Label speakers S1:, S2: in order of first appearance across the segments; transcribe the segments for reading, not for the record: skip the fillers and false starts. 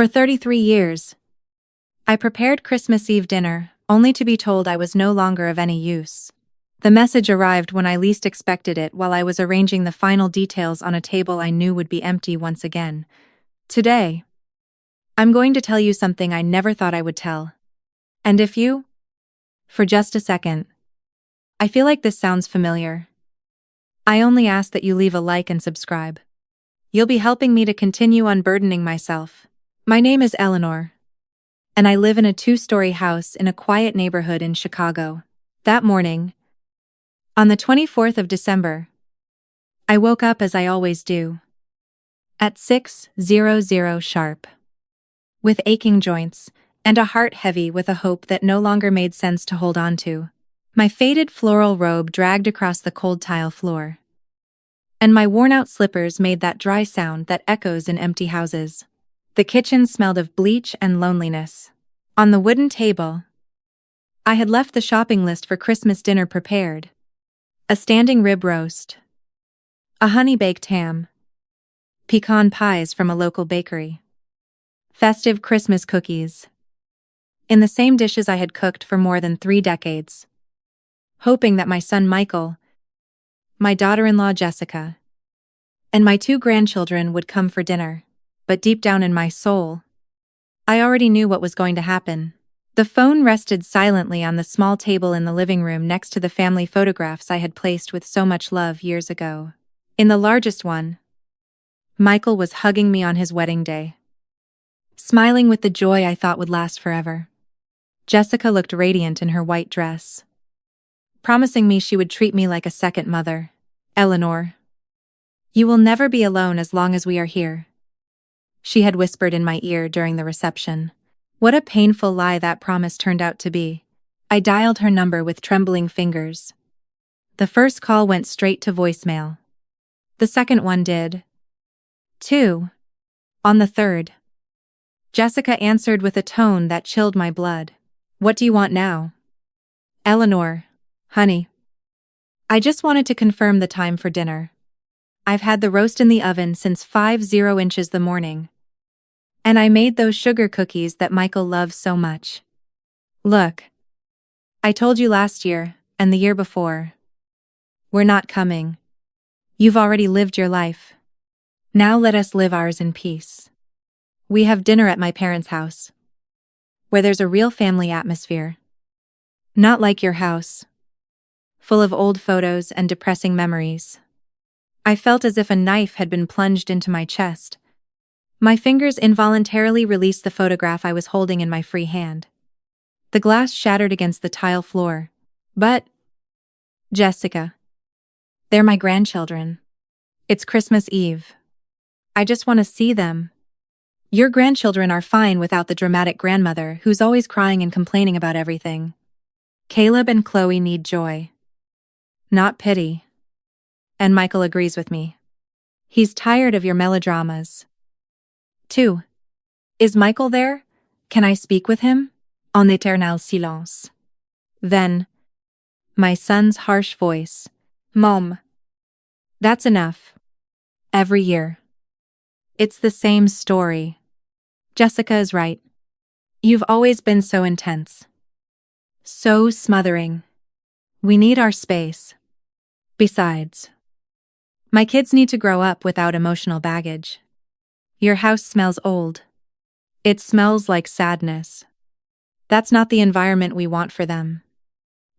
S1: For 33 years, I prepared Christmas Eve dinner, only to be told I was no longer of any use. The message arrived when I least expected it while I was arranging the final details on a table I knew would be empty once again. Today, I'm going to tell you something I never thought I would tell. And if you, for just a second, I feel like this sounds familiar. I only ask that you leave a like and subscribe. You'll be helping me to continue unburdening myself. My name is Eleanor, and I live in a 2-story house in a quiet neighborhood in Chicago. That morning, on the 24th of December, I woke up as I always do, at 6:00 sharp, with aching joints and a heart heavy with a hope that no longer made sense to hold on to. My faded floral robe dragged across the cold tile floor, and my worn-out slippers made that dry sound that echoes in empty houses. The kitchen smelled of bleach and loneliness. On the wooden table, I had left the shopping list for Christmas dinner prepared: a standing rib roast, a honey-baked ham, pecan pies from a local bakery, festive Christmas cookies, in the same dishes I had cooked for more than 3 decades, hoping that my son Michael, my daughter-in-law Jessica, and my 2 grandchildren would come for dinner. But deep down in my soul, I already knew what was going to happen. The phone rested silently on the small table in the living room next to the family photographs I had placed with so much love years ago. In the largest one, Michael was hugging me on his wedding day, smiling with the joy I thought would last forever. Jessica looked radiant in her white dress, promising me she would treat me like a second mother. "Eleanor, you will never be alone as long as we are here," she had whispered in my ear during the reception. What a painful lie that promise turned out to be. I dialed her number with trembling fingers. The first call went straight to voicemail. The second one did, too. On the third, Jessica answered with a tone that chilled my blood. "What do you want now?" "Eleanor, honey, I just wanted to confirm the time for dinner. I've had the roast in the oven since 50 inches the morning, and I made those sugar cookies that Michael loves so much. Look, I told you last year, and the year before, we're not coming. You've already lived your life. Now let us live ours in peace. We have dinner at my parents' house, where there's a real family atmosphere. Not like your house, full of old photos and depressing memories." I felt as if a knife had been plunged into my chest. My fingers involuntarily released the photograph I was holding in my free hand. The glass shattered against the tile floor. "But, Jessica, they're my grandchildren. It's Christmas Eve. I just want to see them. Your grandchildren are fine without the dramatic grandmother who's always crying and complaining about everything. Caleb and Chloe need joy, not pity. And Michael agrees with me. He's tired of your melodramas. 2. Is Michael there? Can I speak with him?" En éternel silence. Then, my son's harsh voice. "Mom, that's enough. Every year, it's the same story. Jessica is right. You've always been so intense, so smothering. We need our space. Besides, my kids need to grow up without emotional baggage. Your house smells old. It smells like sadness. That's not the environment we want for them."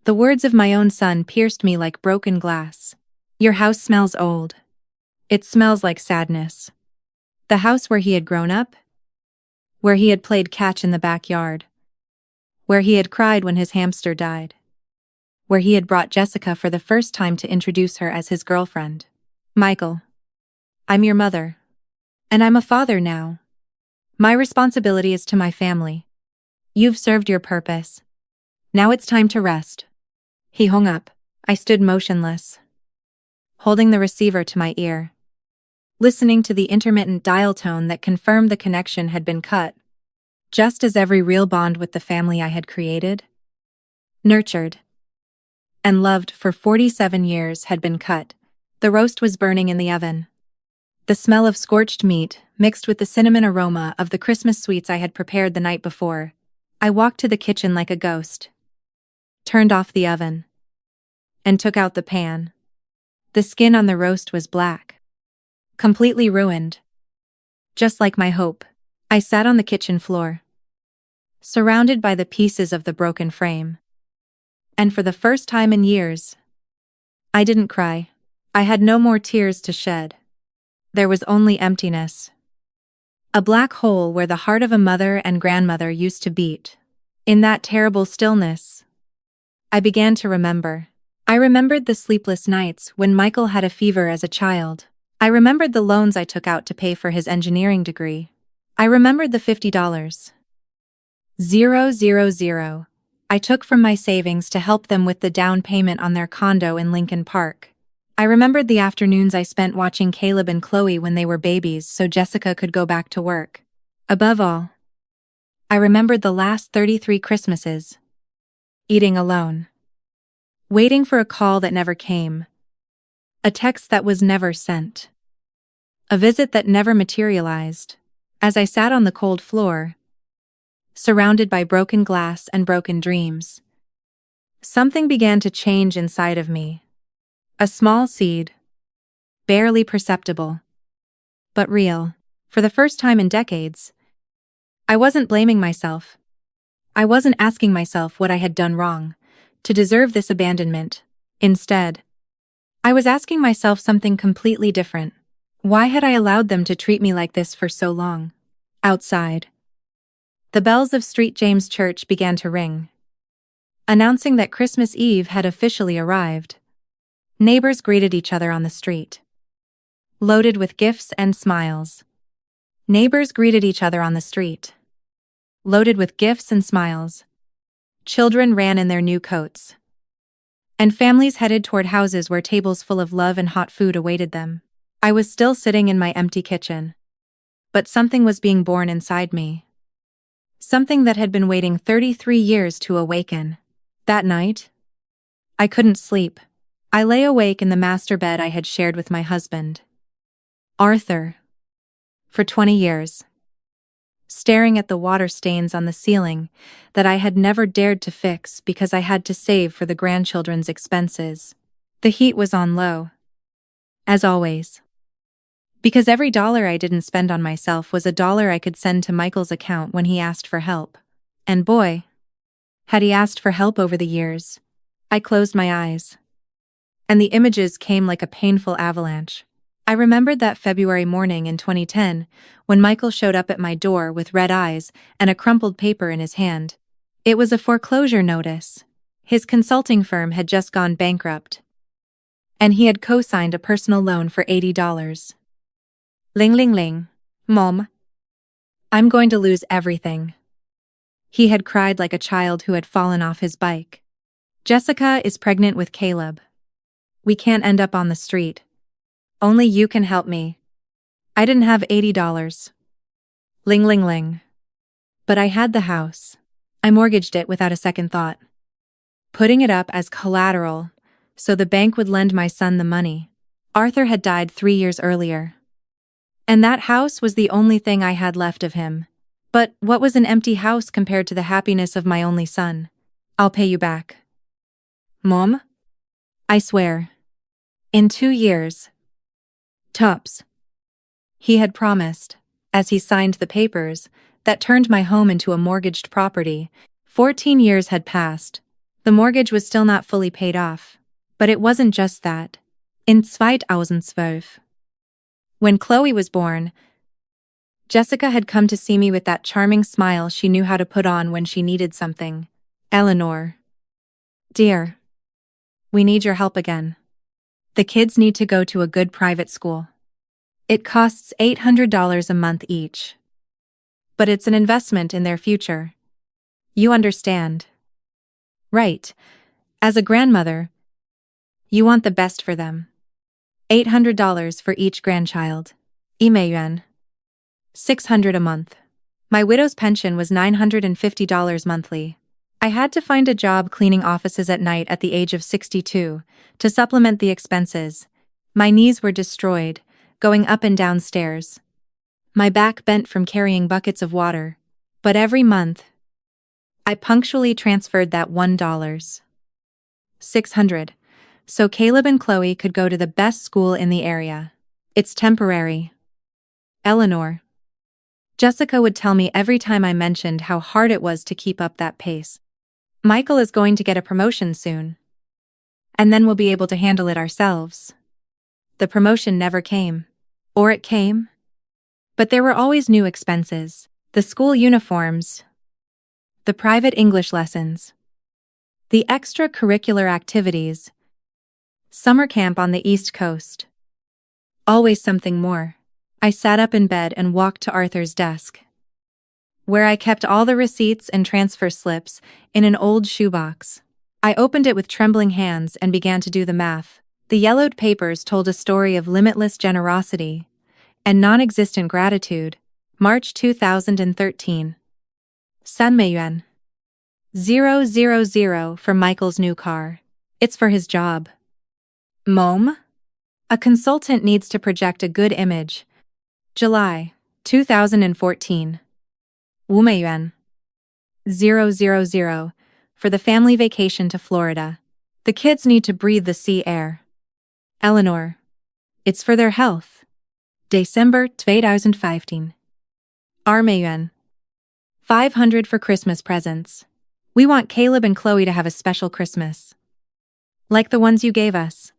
S1: The words of my own son pierced me like broken glass. Your house smells old. It smells like sadness. The house where he had grown up, where he had played catch in the backyard, where he had cried when his hamster died, where he had brought Jessica for the first time to introduce her as his girlfriend. "Michael, I'm your mother. And I'm a father now. My responsibility is to my family. You've served your purpose. Now it's time to rest." He hung up. I stood motionless, holding the receiver to my ear, listening to the intermittent dial tone that confirmed the connection had been cut, just as every real bond with the family I had created, nurtured, and loved for 47 years had been cut. The roast was burning in the oven, The smell of scorched meat, mixed with the cinnamon aroma of the Christmas sweets I had prepared the night before. I walked to the kitchen like a ghost, turned off the oven, and took out the pan. The skin on the roast was black, completely ruined. Just like my hope. I sat on the kitchen floor, surrounded by the pieces of the broken frame. And for the first time in years, I didn't cry. I had no more tears to shed. There was only emptiness. A black hole where the heart of a mother and grandmother used to beat. In that terrible stillness, I began to remember. I remembered the sleepless nights when Michael had a fever as a child. I remembered the loans I took out to pay for his engineering degree. I remembered the $50,000 I took from my savings to help them with the down payment on their condo in Lincoln Park. I remembered the afternoons I spent watching Caleb and Chloe when they were babies so Jessica could go back to work. Above all, I remembered the last 33 Christmases. Eating alone. Waiting for a call that never came. A text that was never sent. A visit that never materialized. As I sat on the cold floor, surrounded by broken glass and broken dreams, something began to change inside of me. A small seed, barely perceptible, but real. For the first time in decades, I wasn't blaming myself. I wasn't asking myself what I had done wrong to deserve this abandonment. Instead, I was asking myself something completely different. Why had I allowed them to treat me like this for so long? Outside, the bells of St. James Church began to ring, announcing that Christmas Eve had officially arrived. Neighbors greeted each other on the street, loaded with gifts and smiles. Neighbors greeted each other on the street, loaded with gifts and smiles. Children ran in their new coats, and families headed toward houses where tables full of love and hot food awaited them. I was still sitting in my empty kitchen, but something was being born inside me. Something that had been waiting 33 years to awaken. That night, I couldn't sleep. I lay awake in the master bed I had shared with my husband, Arthur, for 20 years, staring at the water stains on the ceiling that I had never dared to fix because I had to save for the grandchildren's expenses. The heat was on low, as always, because every dollar I didn't spend on myself was a dollar I could send to Michael's account when he asked for help. And boy, had he asked for help over the years. I closed my eyes, and the images came like a painful avalanche. I remembered that February morning in 2010 when Michael showed up at my door with red eyes and a crumpled paper in his hand. It was a foreclosure notice. His consulting firm had just gone bankrupt, and he had co-signed a personal loan for $80. Ling ling ling. Mom, I'm going to lose everything. He had cried like a child who had fallen off his bike. Jessica is pregnant with Caleb. We can't end up on the street. Only you can help me. I didn't have $80. Ling ling ling. But I had the house. I mortgaged it without a second thought, putting it up as collateral so the bank would lend my son the money. Arthur had died 3 years earlier, and that house was the only thing I had left of him. But what was an empty house compared to the happiness of my only son? I'll pay you back, Mom. I swear. In 2 years. Tops. He had promised, as he signed the papers, that turned my home into a mortgaged property. 14 years had passed. The mortgage was still not fully paid off. But it wasn't just that. In 2012, when Chloe was born, Jessica had come to see me with that charming smile she knew how to put on when she needed something. Eleanor. Dear. We need your help again. The kids need to go to a good private school. It costs $800 a month each. But it's an investment in their future. You understand. Right. As a grandmother, you want the best for them. $800 for each grandchild. Yuan. $600 a month. My widow's pension was $950 monthly. I had to find a job cleaning offices at night at the age of 62 to supplement the expenses. My knees were destroyed, going up and down stairs. My back bent from carrying buckets of water. But every month, I punctually transferred that $1.600 so Caleb and Chloe could go to the best school in the area. It's temporary. Eleanor. Jessica would tell me every time I mentioned how hard it was to keep up that pace. Michael is going to get a promotion soon. And then we'll be able to handle it ourselves. The promotion never came. Or it came. But there were always new expenses. The school uniforms. The private English lessons. The extracurricular activities. Summer camp on the East Coast. Always something more. I sat up in bed and walked to Arthur's desk, where I kept all the receipts and transfer slips in an old shoebox. I opened it with trembling hands and began to do the math. The yellowed papers told a story of limitless generosity and non-existent gratitude. March 2013. Yuan. 000 for Michael's new car. It's for his job. Mom? A consultant needs to project a good image. July 2014. Yuan. 000 for the family vacation to Florida. The kids need to breathe the sea air. Eleanor. It's for their health. December 2015. Yuan. 500 for Christmas presents. We want Caleb and Chloe to have a special Christmas. Like the ones you gave us.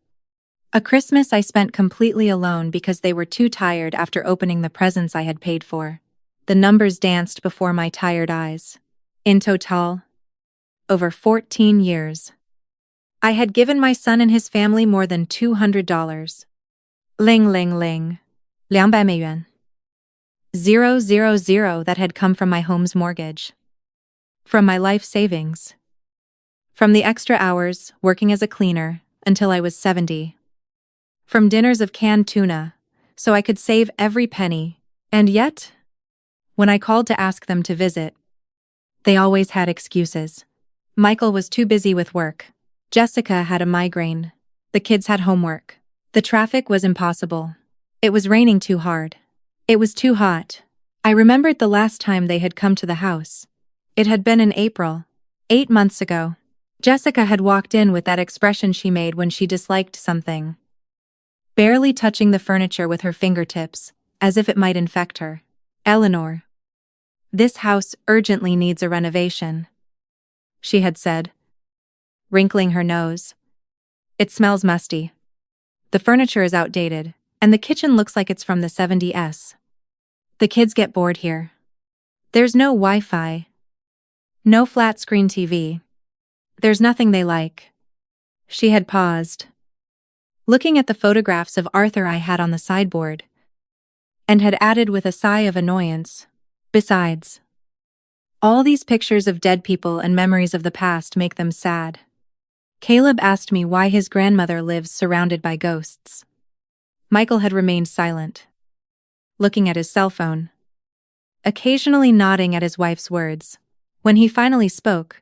S1: A Christmas I spent completely alone because they were too tired after opening the presents I had paid for. The numbers danced before my tired eyes. In total, over 14 years. I had given my son and his family more than $200. Ling ling ling. 200 yuan. 000 that had come from my home's mortgage. From my life savings. From the extra hours working as a cleaner until I was 70. From dinners of canned tuna, so I could save every penny. And yet, when I called to ask them to visit, they always had excuses. Michael was too busy with work. Jessica had a migraine. The kids had homework. The traffic was impossible. It was raining too hard. It was too hot. I remembered the last time they had come to the house. It had been in April, 8 months ago. Jessica had walked in with that expression she made when she disliked something, barely touching the furniture with her fingertips, as if it might infect her. Eleanor. This house urgently needs a renovation, she had said, wrinkling her nose. It smells musty. The furniture is outdated, and the kitchen looks like it's from the 70s. The kids get bored here. There's no Wi-Fi. No flat-screen TV. There's nothing they like. She had paused, looking at the photographs of Arthur I had on the sideboard, and had added with a sigh of annoyance, besides, all these pictures of dead people and memories of the past make them sad. Caleb asked me why his grandmother lives surrounded by ghosts. Michael had remained silent, looking at his cell phone, occasionally nodding at his wife's words. When he finally spoke,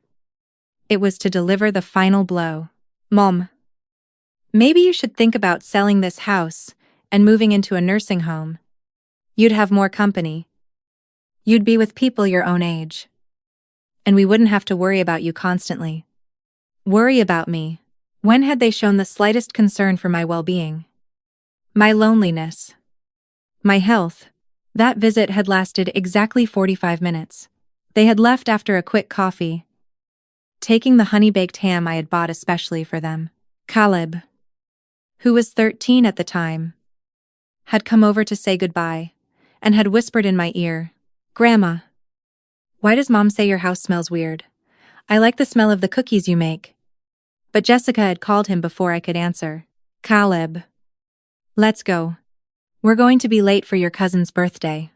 S1: it was to deliver the final blow. Mom, maybe you should think about selling this house and moving into a nursing home. You'd have more company. You'd be with people your own age. And we wouldn't have to worry about you constantly. Worry about me. When had they shown the slightest concern for my well-being? My loneliness. My health. That visit had lasted exactly 45 minutes. They had left after a quick coffee, taking the honey-baked ham I had bought especially for them. Caleb, who was 13 at the time, had come over to say goodbye, and had whispered in my ear, "Grandma, why does Mom say your house smells weird? I like the smell of the cookies you make." But Jessica had called him before I could answer. "Caleb, let's go. We're going to be late for your cousin's birthday."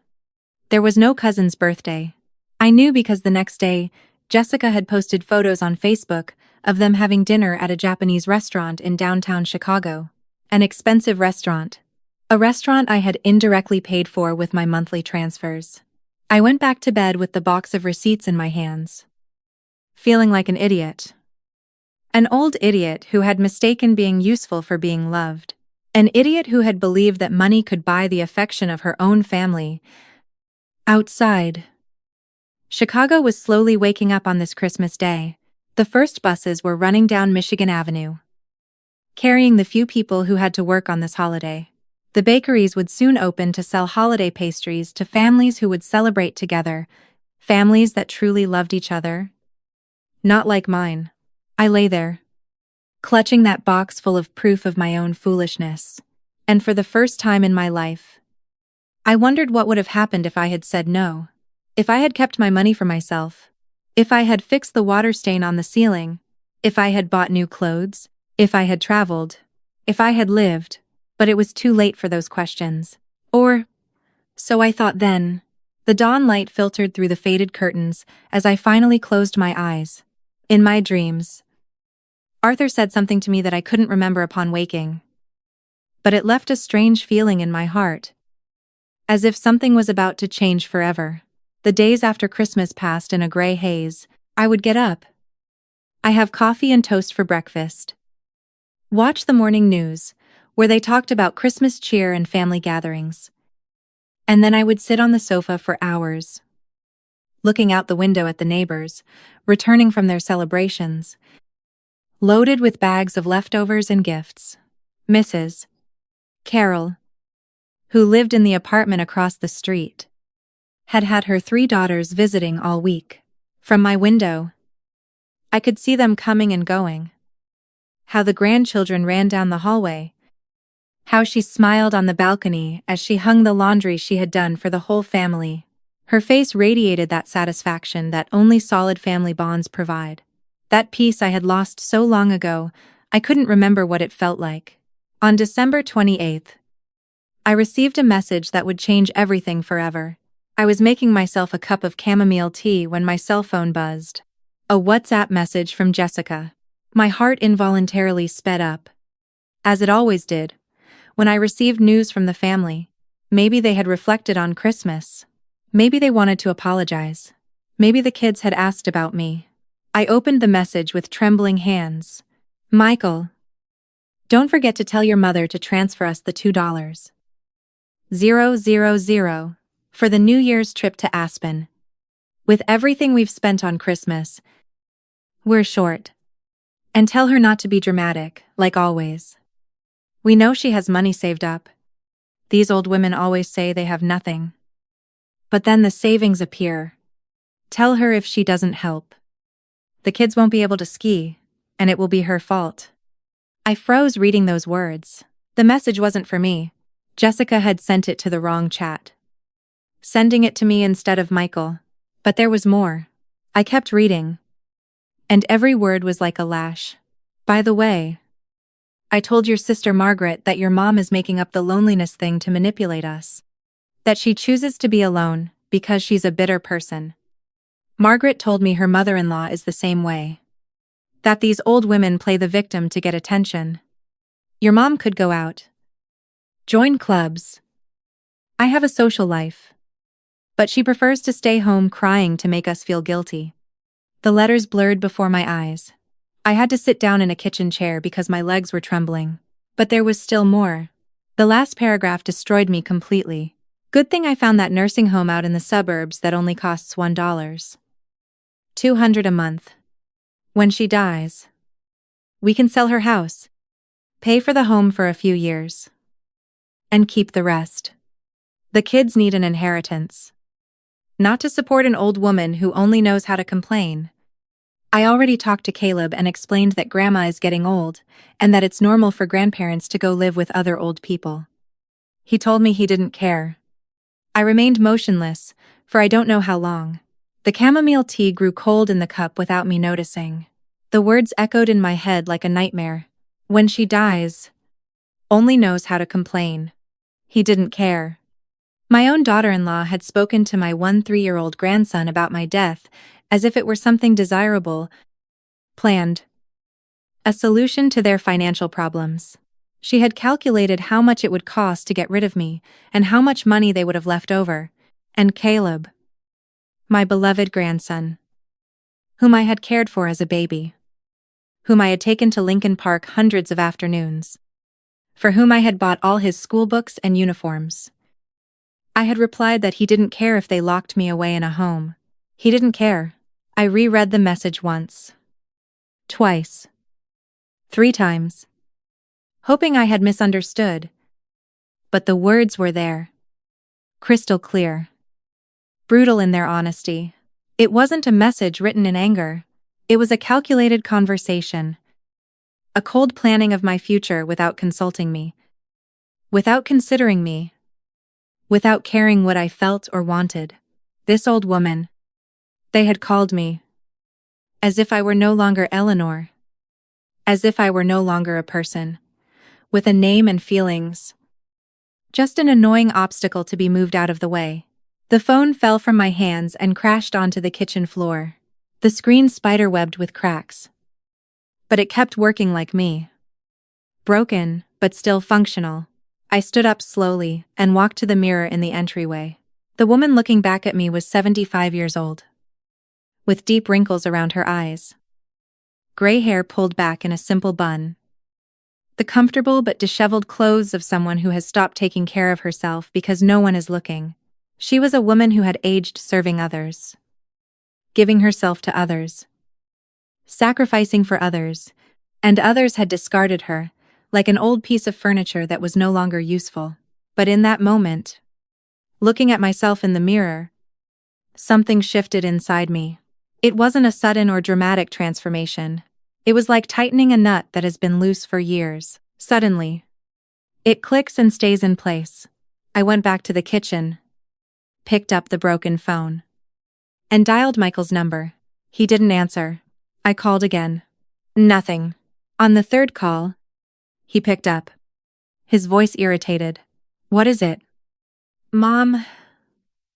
S1: There was no cousin's birthday. I knew because the next day, Jessica had posted photos on Facebook of them having dinner at a Japanese restaurant in downtown Chicago. An expensive restaurant. A restaurant I had indirectly paid for with my monthly transfers. I went back to bed with the box of receipts in my hands, feeling like an idiot. An old idiot who had mistaken being useful for being loved. An idiot who had believed that money could buy the affection of her own family. Outside, Chicago was slowly waking up on this Christmas day. The first buses were running down Michigan Avenue, carrying the few people who had to work on this holiday. The bakeries would soon open to sell holiday pastries to families who would celebrate together, families that truly loved each other. Not like mine. I lay there, clutching that box full of proof of my own foolishness. And for the first time in my life, I wondered what would have happened if I had said no. If I had kept my money for myself. If I had fixed the water stain on the ceiling. If I had bought new clothes. If I had traveled. If I had lived. But it was too late for those questions. Or, so I thought then. The dawn light filtered through the faded curtains as I finally closed my eyes. In my dreams, Arthur said something to me that I couldn't remember upon waking. But it left a strange feeling in my heart, as if something was about to change forever. The days after Christmas passed in a gray haze. I would get up. I have coffee and toast for breakfast. Watch the morning news, where they talked about Christmas cheer and family gatherings. And then I would sit on the sofa for hours, looking out the window at the neighbors, returning from their celebrations, loaded with bags of leftovers and gifts. Mrs. Carol, who lived in the apartment across the street, had had her 3 daughters visiting all week. From my window, I could see them coming and going. How the grandchildren ran down the hallway. How she smiled on the balcony as she hung the laundry she had done for the whole family. Her face radiated that satisfaction that only solid family bonds provide. That peace I had lost so long ago, I couldn't remember what it felt like. On December 28th, I received a message that would change everything forever. I was making myself a cup of chamomile tea when my cell phone buzzed. A WhatsApp message from Jessica. My heart involuntarily sped up, as it always did, when I received news from the family. Maybe they had reflected on Christmas. Maybe they wanted to apologize. Maybe the kids had asked about me. I opened the message with trembling hands. Michael, don't forget to tell your mother to transfer us the $2,000 for the New Year's trip to Aspen. With everything we've spent on Christmas, we're short. And tell her not to be dramatic, like always. We know she has money saved up. These old women always say they have nothing. But then the savings appear. Tell her if she doesn't help, the kids won't be able to ski, and it will be her fault. I froze reading those words. The message wasn't for me. Jessica had sent it to the wrong chat, sending it to me instead of Michael. But there was more. I kept reading, and every word was like a lash. By the way, I told your sister Margaret that your mom is making up the loneliness thing to manipulate us. That she chooses to be alone because she's a bitter person. Margaret told me her mother-in-law is the same way. That these old women play the victim to get attention. Your mom could go out, join clubs. I have a social life. But she prefers to stay home crying to make us feel guilty. The letters blurred before my eyes. I had to sit down in a kitchen chair because my legs were trembling. But there was still more. The last paragraph destroyed me completely. Good thing I found that nursing home out in the suburbs that only costs $1. $200 a month. When she dies, we can sell her house, pay for the home for a few years, and keep the rest. The kids need an inheritance. Not to support an old woman who only knows how to complain. I already talked to Caleb and explained that Grandma is getting old, and that it's normal for grandparents to go live with other old people. He told me he didn't care. I remained motionless, for I don't know how long. The chamomile tea grew cold in the cup without me noticing. The words echoed in my head like a nightmare. When she dies, only knows how to complain. He didn't care. My own daughter-in-law had spoken to my 3-year-old grandson about my death as if it were something desirable, planned. A solution to their financial problems. She had calculated how much it would cost to get rid of me and how much money they would have left over. And Caleb, my beloved grandson, whom I had cared for as a baby, whom I had taken to Lincoln Park hundreds of afternoons, for whom I had bought all his school books and uniforms. I had replied that he didn't care if they locked me away in a home. He didn't care. I reread the message once. Twice. 3 times. Hoping I had misunderstood. But the words were there. Crystal clear. Brutal in their honesty. It wasn't a message written in anger. It was a calculated conversation. A cold planning of my future without consulting me. Without considering me. Without caring what I felt or wanted. This old woman. They had called me. As if I were no longer Eleanor. As if I were no longer a person. With a name and feelings. Just an annoying obstacle to be moved out of the way. The phone fell from my hands and crashed onto the kitchen floor. The screen spiderwebbed with cracks. But it kept working like me. Broken, but still functional. I stood up slowly and walked to the mirror in the entryway. The woman looking back at me was 75 years old. With deep wrinkles around her eyes. Gray hair pulled back in a simple bun. The comfortable but disheveled clothes of someone who has stopped taking care of herself because no one is looking. She was a woman who had aged serving others. Giving herself to others. Sacrificing for others, and others had discarded her, like an old piece of furniture that was no longer useful. But in that moment, looking at myself in the mirror, something shifted inside me. It wasn't a sudden or dramatic transformation. It was like tightening a nut that has been loose for years. Suddenly, it clicks and stays in place. I went back to the kitchen, picked up the broken phone, and dialed Michael's number. He didn't answer. I called again. Nothing. On the 3rd call, he picked up. His voice irritated. What is it? Mom,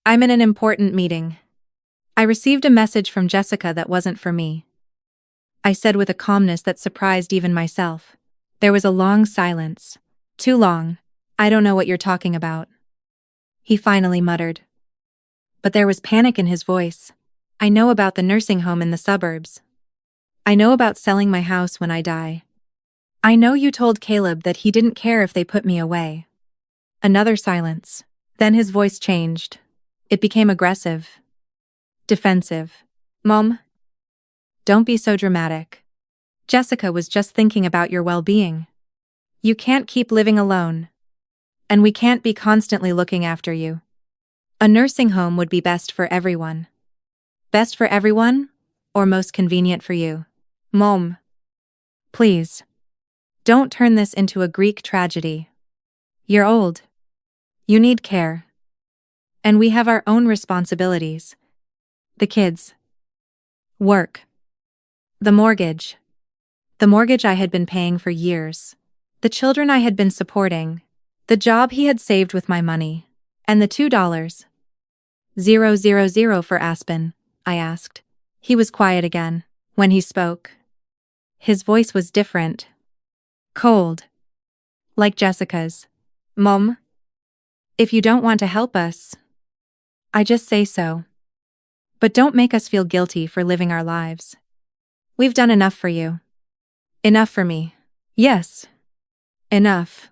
S1: I'm in an important meeting. I received a message from Jessica that wasn't for me. I said with a calmness that surprised even myself. There was a long silence. Too long. I don't know what you're talking about. He finally muttered. But there was panic in his voice. I know about the nursing home in the suburbs. I know about selling my house when I die. I know you told Caleb that he didn't care if they put me away. Another silence. Then his voice changed. It became aggressive. Defensive. Mom, don't be so dramatic. Jessica was just thinking about your well-being. You can't keep living alone. And we can't be constantly looking after you. A nursing home would be best for everyone. Best for everyone, or most convenient for you. Mom, please, don't turn this into a Greek tragedy. You're old. You need care. And we have our own responsibilities. The kids. Work. The mortgage. The mortgage I had been paying for years. The children I had been supporting. The job he had saved with my money. And the $2. 000 for Aspen, I asked. He was quiet again. When he spoke, his voice was different. Cold. Like Jessica's. Mom, if you don't want to help us, I just say so. But don't make us feel guilty for living our lives. We've done enough for you. Enough for me. Yes. Enough.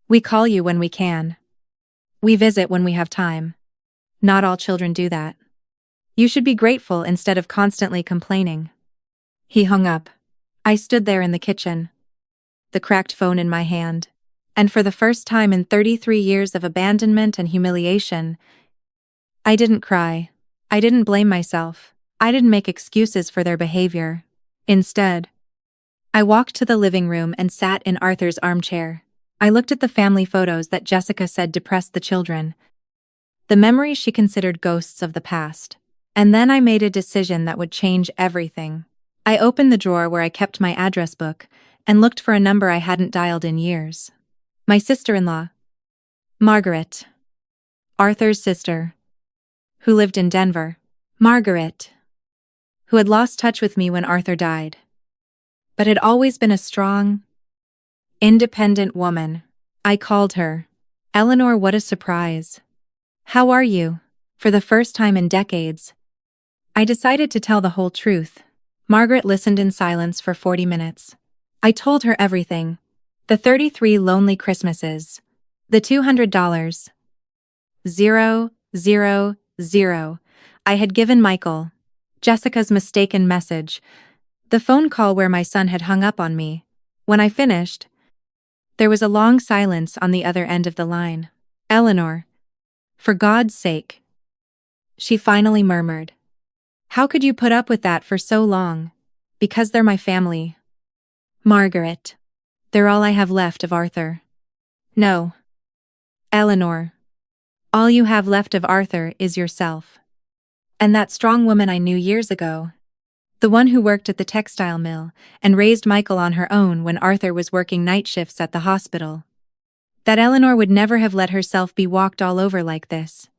S1: We call you when we can. We visit when we have time. Not all children do that. You should be grateful instead of constantly complaining. He hung up. I stood there in the kitchen, the cracked phone in my hand, and for the first time in 33 years of abandonment and humiliation, I didn't cry. I didn't blame myself. I didn't make excuses for their behavior. Instead, I walked to the living room and sat in Arthur's armchair. I looked at the family photos that Jessica said depressed the children, the memories she considered ghosts of the past. And then I made a decision that would change everything. I opened the drawer where I kept my address book and looked for a number I hadn't dialed in years. My sister-in-law, Margaret, Arthur's sister, who lived in Denver. Margaret, who had lost touch with me when Arthur died, but had always been a strong, independent woman. I called her. Eleanor, what a surprise. How are you? For the first time in decades, I decided to tell the whole truth. Margaret listened in silence for 40 minutes. I told her everything. The 33 lonely Christmases. The $200. 000. I had given Michael. Jessica's mistaken message. The phone call where my son had hung up on me. When I finished, there was a long silence on the other end of the line. Eleanor. For God's sake. She finally murmured. How could you put up with that for so long? Because they're my family. Margaret. They're all I have left of Arthur. No. Eleanor. All you have left of Arthur is yourself. And that strong woman I knew years ago. The one who worked at the textile mill and raised Michael on her own when Arthur was working night shifts at the hospital. That Eleanor would never have let herself be walked all over like this.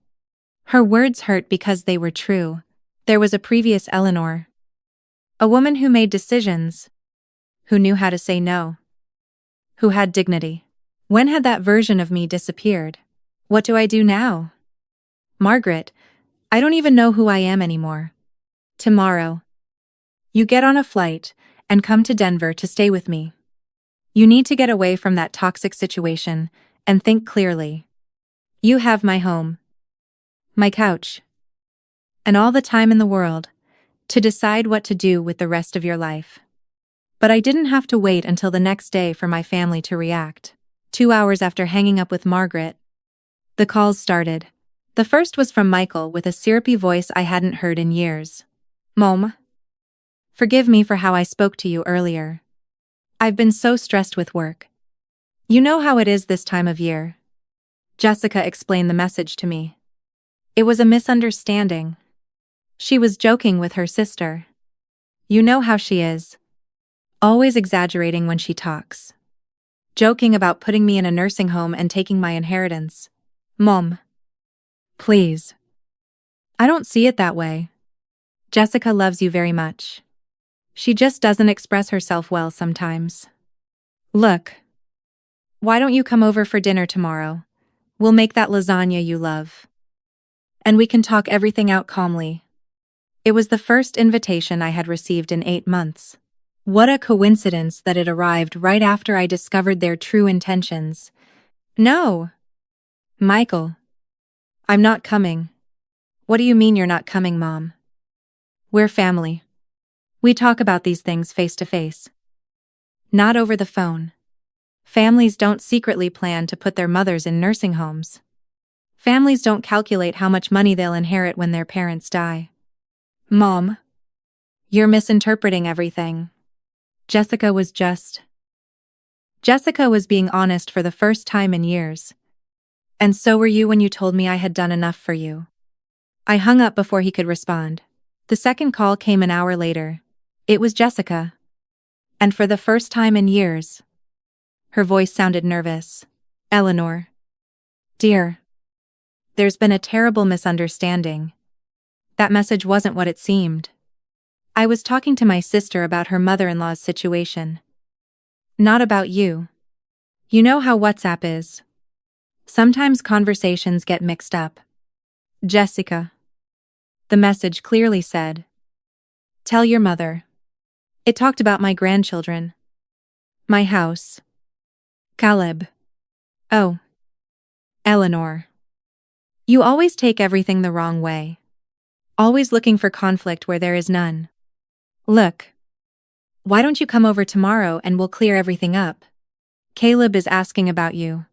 S1: Her words hurt because they were true. There was a previous Eleanor. A woman who made decisions. Who knew how to say no. Who had dignity. When had that version of me disappeared? What do I do now? Margaret, I don't even know who I am anymore. Tomorrow. You get on a flight and come to Denver to stay with me. You need to get away from that toxic situation and think clearly. You have my home. My couch. And all the time in the world to decide what to do with the rest of your life. But I didn't have to wait until the next day for my family to react. 2 hours after hanging up with Margaret, the calls started. The first was from Michael with a syrupy voice I hadn't heard in years. Mom. Forgive me for how I spoke to you earlier. I've been so stressed with work. You know how it is this time of year. Jessica explained the message to me. It was a misunderstanding. She was joking with her sister. You know how she is. Always exaggerating when she talks. Joking about putting me in a nursing home and taking my inheritance. Mom. Please. I don't see it that way. Jessica loves you very much. She just doesn't express herself well sometimes. Look. Why don't you come over for dinner tomorrow? We'll make that lasagna you love. And we can talk everything out calmly. It was the first invitation I had received in 8 months. What a coincidence that it arrived right after I discovered their true intentions. No. Michael. I'm not coming. What do you mean you're not coming, Mom? We're family. We talk about these things face to face. Not over the phone. Families don't secretly plan to put their mothers in nursing homes. Families don't calculate how much money they'll inherit when their parents die. Mom. You're misinterpreting everything. Jessica was being honest for the first time in years. And so were you when you told me I had done enough for you. I hung up before he could respond. The second call came an hour later. It was Jessica. And for the first time in years, her voice sounded nervous. Eleanor. Dear. There's been a terrible misunderstanding. That message wasn't what it seemed. I was talking to my sister about her mother-in-law's situation. Not about you. You know how WhatsApp is. Sometimes conversations get mixed up. Jessica. The message clearly said, tell your mother. It talked about my grandchildren. My house. Caleb. Oh. Eleanor. You always take everything the wrong way. Always looking for conflict where there is none. Look. Why don't you come over tomorrow and we'll clear everything up? Caleb is asking about you.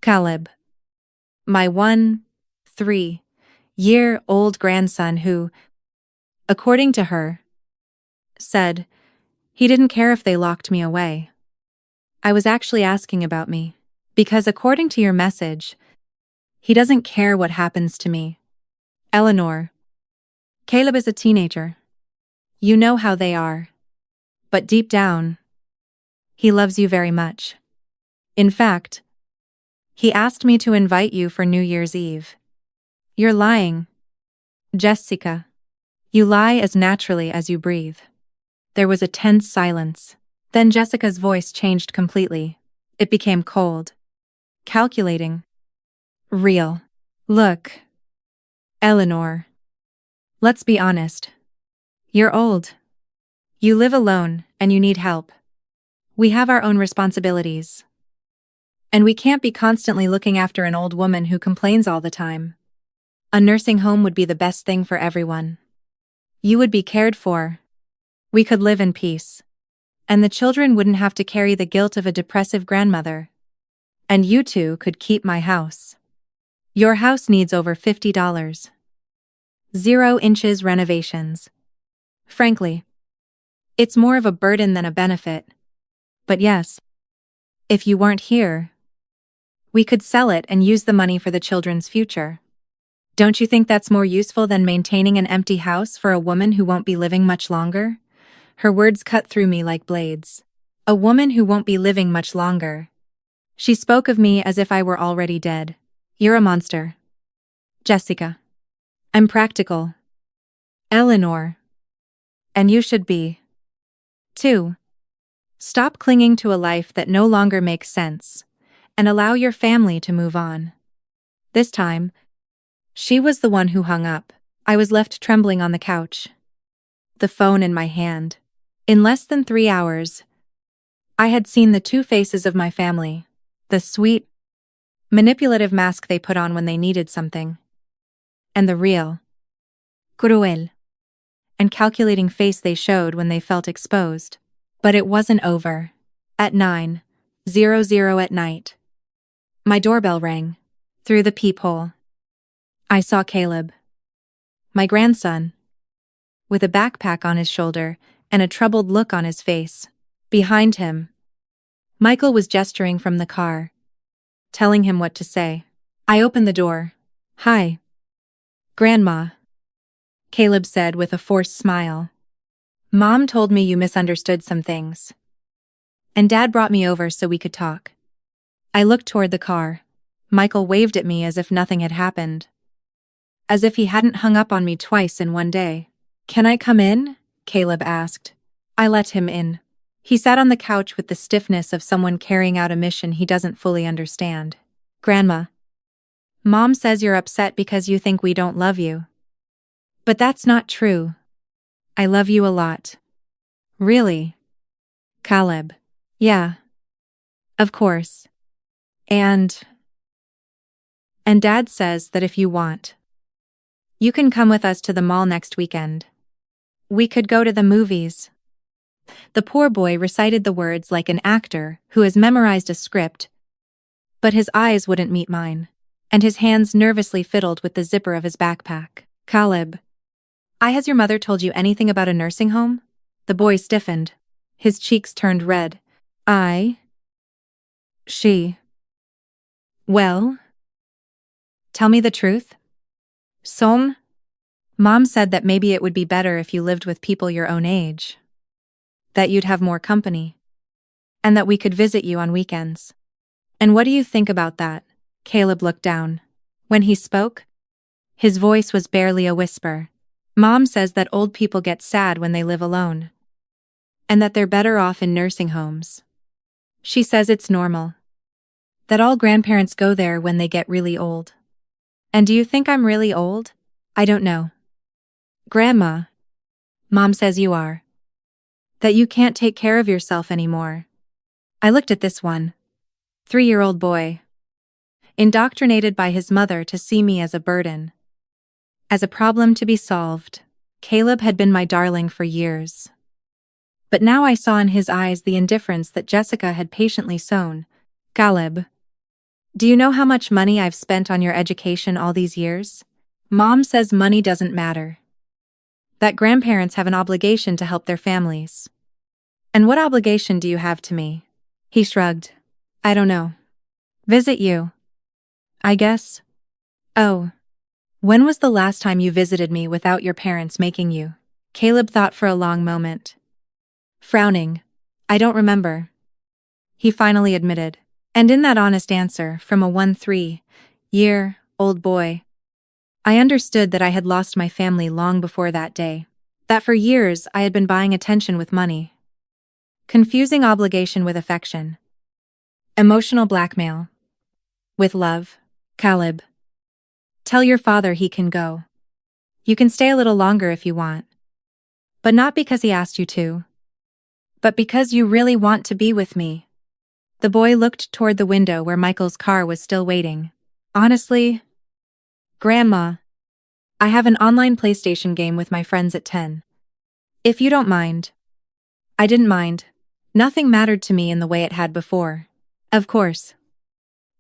S1: Caleb. My 3-year-old grandson who, according to her, said he didn't care if they locked me away. I was actually asking about me, because according to your message, he doesn't care what happens to me. Eleanor. Caleb is a teenager. You know how they are. But deep down, he loves you very much. In fact, he asked me to invite you for New Year's Eve. You're lying. Jessica. You lie as naturally as you breathe. There was a tense silence. Then Jessica's voice changed completely. It became cold. Calculating. Real. Look. Eleanor. Let's be honest. You're old. You live alone, and you need help. We have our own responsibilities. And we can't be constantly looking after an old woman who complains all the time. A nursing home would be the best thing for everyone. You would be cared for. We could live in peace. And the children wouldn't have to carry the guilt of a depressive grandmother. And you two could keep my house. Your house needs over $50. 0 inches renovations. Frankly, it's more of a burden than a benefit. But yes, if you weren't here, we could sell it and use the money for the children's future. Don't you think that's more useful than maintaining an empty house for a woman who won't be living much longer? Her words cut through me like blades. A woman who won't be living much longer. She spoke of me as if I were already dead. You're a monster. Jessica. I'm practical. Eleanor. And you should be. too. Stop clinging to a life that no longer makes sense, and allow your family to move on. This time, she was the one who hung up. I was left trembling on the couch, the phone in my hand. In less than 3 hours, I had seen the two faces of my family, the sweet, manipulative mask they put on when they needed something, and the real, cruel, and calculating face they showed when they felt exposed. But it wasn't over. At 9:00 at night, my doorbell rang. Through the peephole, I saw Caleb, my grandson, with a backpack on his shoulder and a troubled look on his face. Behind him, Michael was gesturing from the car, telling him what to say. I opened the door. "Hi, Grandma," Caleb said with a forced smile. "Mom told me you misunderstood some things, and Dad brought me over so we could talk." I looked toward the car. Michael waved at me as if nothing had happened, as if he hadn't hung up on me twice in one day. "Can I come in?" Caleb asked. I let him in. He sat on the couch with the stiffness of someone carrying out a mission he doesn't fully understand. "Grandma, Mom says you're upset because you think we don't love you. But that's not true. I love you a lot." "Really?" Caleb. "Yeah. Of course. And Dad says that if you want, you can come with us to the mall next weekend. We could go to the movies." The poor boy recited the words like an actor who has memorized a script, but his eyes wouldn't meet mine, and his hands nervously fiddled with the zipper of his backpack. "Caleb, has your mother told you anything about a nursing home?" The boy stiffened. His cheeks turned red. She. "Well, tell me the truth." Mom said that maybe it would be better if you lived with people your own age. That you'd have more company. And that we could visit you on weekends. And what do you think about that?" Caleb looked down. When he spoke, his voice was barely a whisper. "Mom says that old people get sad when they live alone. And that they're better off in nursing homes. She says it's normal. That all grandparents go there when they get really old." "And do you think I'm really old?" "I don't know. Grandma, Mom says you are. That you can't take care of yourself anymore." I looked at this 3-year-old boy, indoctrinated by his mother to see me as a burden, as a problem to be solved. Caleb had been my darling for years. But now I saw in his eyes the indifference that Jessica had patiently sown. "Caleb, do you know how much money I've spent on your education all these years? Mom says money doesn't matter. That grandparents have an obligation to help their families. And what obligation do you have to me?" He shrugged. "I don't know. Visit you, I guess." "Oh. When was the last time you visited me without your parents making you?" Caleb thought for a long moment. Frowning. "I don't remember," he finally admitted. And in that honest answer from a 13-year-old boy, I understood that I had lost my family long before that day. That for years I had been buying attention with money. Confusing obligation with affection. Emotional blackmail with love. "Caleb, tell your father he can go. You can stay a little longer if you want. But not because he asked you to, but but because you really want to be with me. The boy looked toward the window where Michael's car was still waiting. Honestly, Grandma, I have an online PlayStation game with my friends at 10. If you don't mind. I didn't mind. Nothing mattered to me in the way it had before. Of course.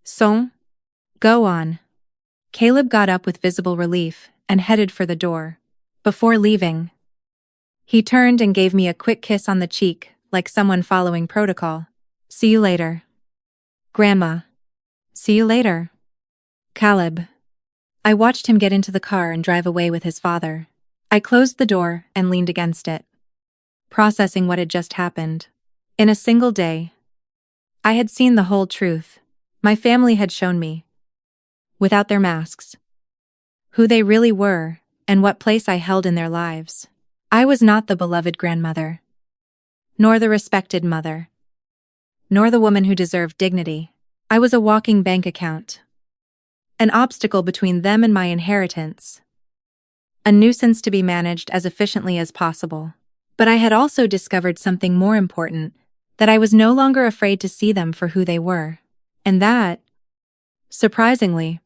S1: So, go on. Caleb got up with visible relief and headed for the door. Before leaving, he turned and gave me a quick kiss on the cheek, like someone following protocol. See you later. Grandma. See you later. Caleb. I watched him get into the car and drive away with his father. I closed the door and leaned against it, processing what had just happened. In a single day, I had seen the whole truth. My family had shown me, without their masks, who they really were and what place I held in their lives. I was not the beloved grandmother, nor the respected mother, nor the woman who deserved dignity. I was a walking bank account, an obstacle between them and my inheritance, a nuisance to be managed as efficiently as possible. But I had also discovered something more important, that I was no longer afraid to see them for who they were. And that, surprisingly,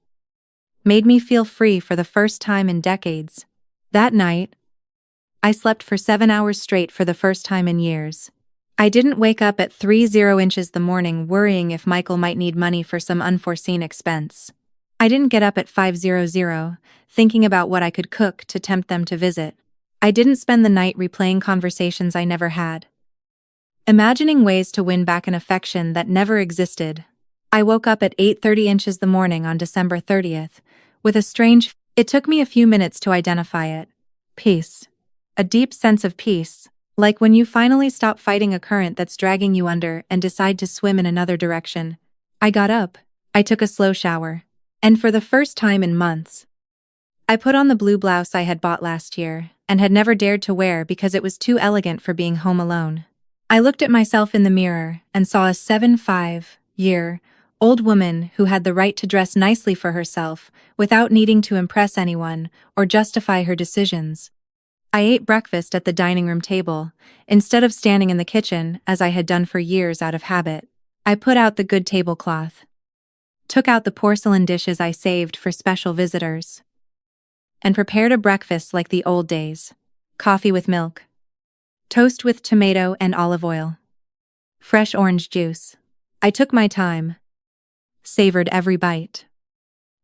S1: made me feel free for the first time in decades. That night, I slept for 7 hours straight for the first time in years. I didn't wake up at 3:00 the morning worrying if Michael might need money for some unforeseen expense. I didn't get up at 5:00, thinking about what I could cook to tempt them to visit. I didn't spend the night replaying conversations I never had, imagining ways to win back an affection that never existed. I woke up at 8:30 the morning on December 30th, with a strange, it took me a few minutes to identify it. Peace. A deep sense of peace, like when you finally stop fighting a current that's dragging you under and decide to swim in another direction. I got up, I took a slow shower, and for the first time in months, I put on the blue blouse I had bought last year and had never dared to wear because it was too elegant for being home alone. I looked at myself in the mirror and saw a 75-year-old woman who had the right to dress nicely for herself without needing to impress anyone or justify her decisions. I ate breakfast at the dining room table, instead of standing in the kitchen as I had done for years out of habit. I put out the good tablecloth, took out the porcelain dishes I saved for special visitors, and prepared a breakfast like the old days. Coffee with milk, toast with tomato and olive oil, fresh orange juice. I took my time, savored every bite,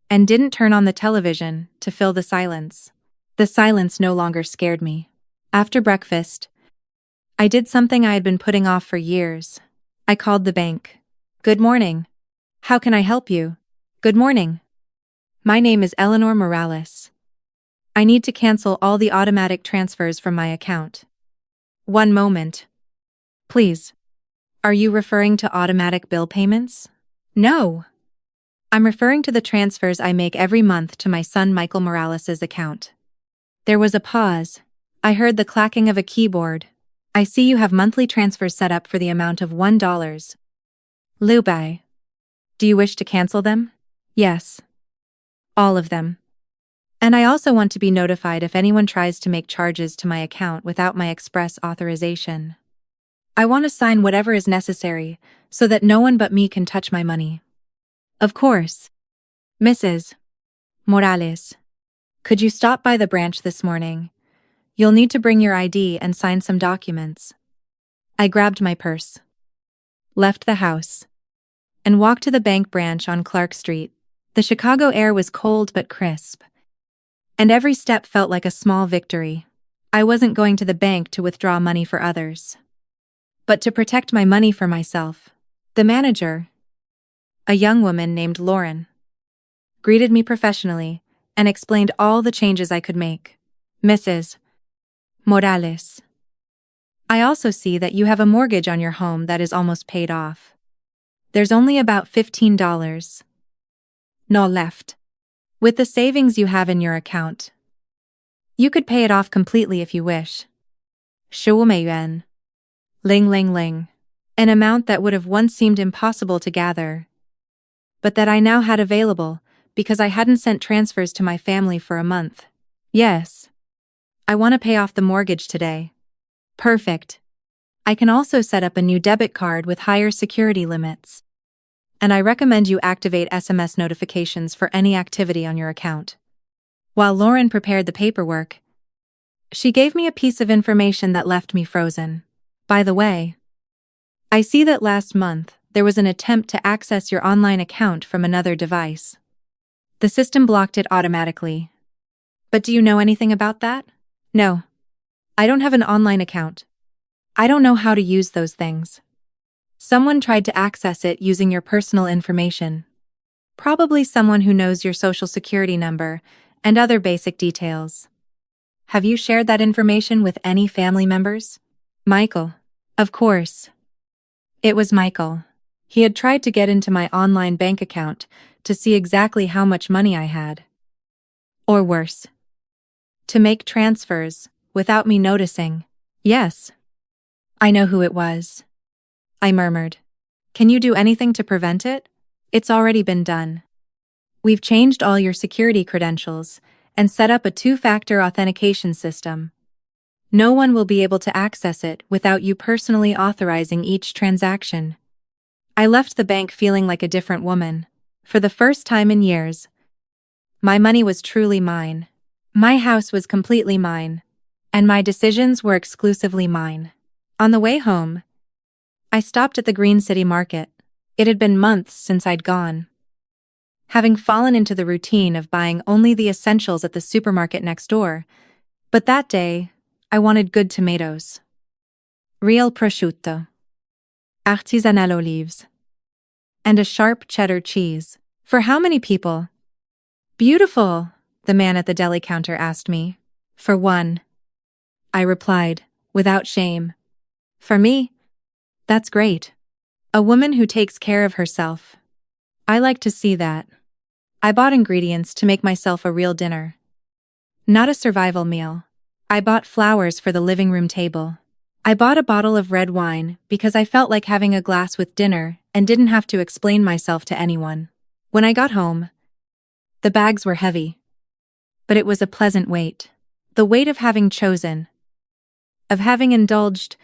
S1: and didn't turn on the television to fill the silence. The silence no longer scared me. After breakfast, I did something I had been putting off for years. I called the bank. Good morning. How can I help you? Good morning. My name is Eleanor Morales. I need to cancel all the automatic transfers from my account. One moment. Please. Are you referring to automatic bill payments? No. I'm referring to the transfers I make every month to my son Michael Morales' account. There was a pause. I heard the clacking of a keyboard. I see you have monthly transfers set up for the amount of $1. Lubai. Do you wish to cancel them? Yes. All of them. And I also want to be notified if anyone tries to make charges to my account without my express authorization. I want to sign whatever is necessary so that no one but me can touch my money. Of course. Mrs. Morales. Could you stop by the branch this morning? You'll need to bring your ID and sign some documents. I grabbed my purse, left the house, and walked to the bank branch on Clark Street. The Chicago air was cold but crisp, and every step felt like a small victory. I wasn't going to the bank to withdraw money for others, but to protect my money for myself. The manager, a young woman named Lauren, greeted me professionally and explained all the changes I could make. Mrs. Morales, I also see that you have a mortgage on your home that is almost paid off. There's only about $15 no left. With the savings you have in your account, you could pay it off completely if you wish. 15 yuan. Ling ling ling. An amount that would have once seemed impossible to gather, but that I now had available because I hadn't sent transfers to my family for a month. Yes. I want to pay off the mortgage today. Perfect. I can also set up a new debit card with higher security limits. And I recommend you activate SMS notifications for any activity on your account. While Lauren prepared the paperwork, she gave me a piece of information that left me frozen. By the way, I see that last month there was an attempt to access your online account from another device. The system blocked it automatically. But do you know anything about that? No. I don't have an online account. I don't know how to use those things. Someone tried to access it using your personal information. Probably someone who knows your social security number and other basic details. Have you shared that information with any family members? Michael. Of course. It was Michael. He had tried to get into my online bank account to see exactly how much money I had. Or worse, to make transfers without me noticing. Yes. I know who it was. I murmured. Can you do anything to prevent it? It's already been done. We've changed all your security credentials and set up a two-factor authentication system. No one will be able to access it without you personally authorizing each transaction. I left the bank feeling like a different woman. For the first time in years, my money was truly mine. My house was completely mine, and my decisions were exclusively mine. On the way home, I stopped at the Green City Market. It had been months since I'd gone. Having fallen into the routine of buying only the essentials at the supermarket next door, but that day, I wanted good tomatoes. Real prosciutto. Artisanal olives. And a sharp cheddar cheese. For how many people? Beautiful, the man at the deli counter asked me. For one. I replied, without shame. For me? That's great. A woman who takes care of herself. I like to see that. I bought ingredients to make myself a real dinner. Not a survival meal. I bought flowers for the living room table. I bought a bottle of red wine because I felt like having a glass with dinner and didn't have to explain myself to anyone. When I got home, the bags were heavy. But it was a pleasant weight. The weight of having chosen. Of having indulged.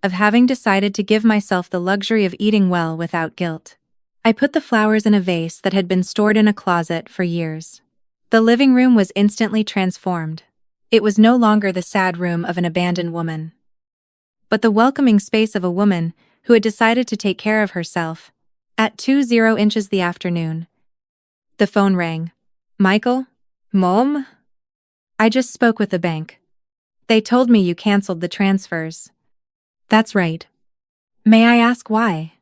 S1: Of having decided to give myself the luxury of eating well without guilt. I put the flowers in a vase that had been stored in a closet for years. The living room was instantly transformed. It was no longer the sad room of an abandoned woman, but the welcoming space of a woman who had decided to take care of herself. At 20 inches the afternoon, the phone rang. Michael? Mom? I just spoke with the bank. They told me you canceled the transfers. That's right. May I ask why?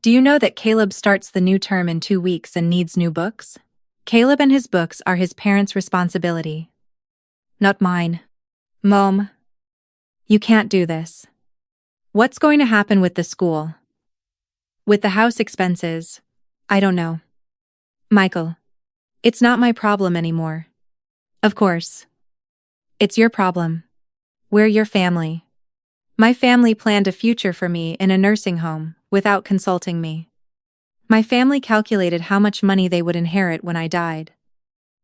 S1: Do you know that Caleb starts the new term in 2 weeks and needs new books? Caleb and his books are his parents' responsibility. Not mine. Mom. You can't do this. What's going to happen with the school? With the house expenses? I don't know. Michael. It's not my problem anymore. Of course. It's your problem. We're your family. My family planned a future for me in a nursing home without consulting me. My family calculated how much money they would inherit when I died.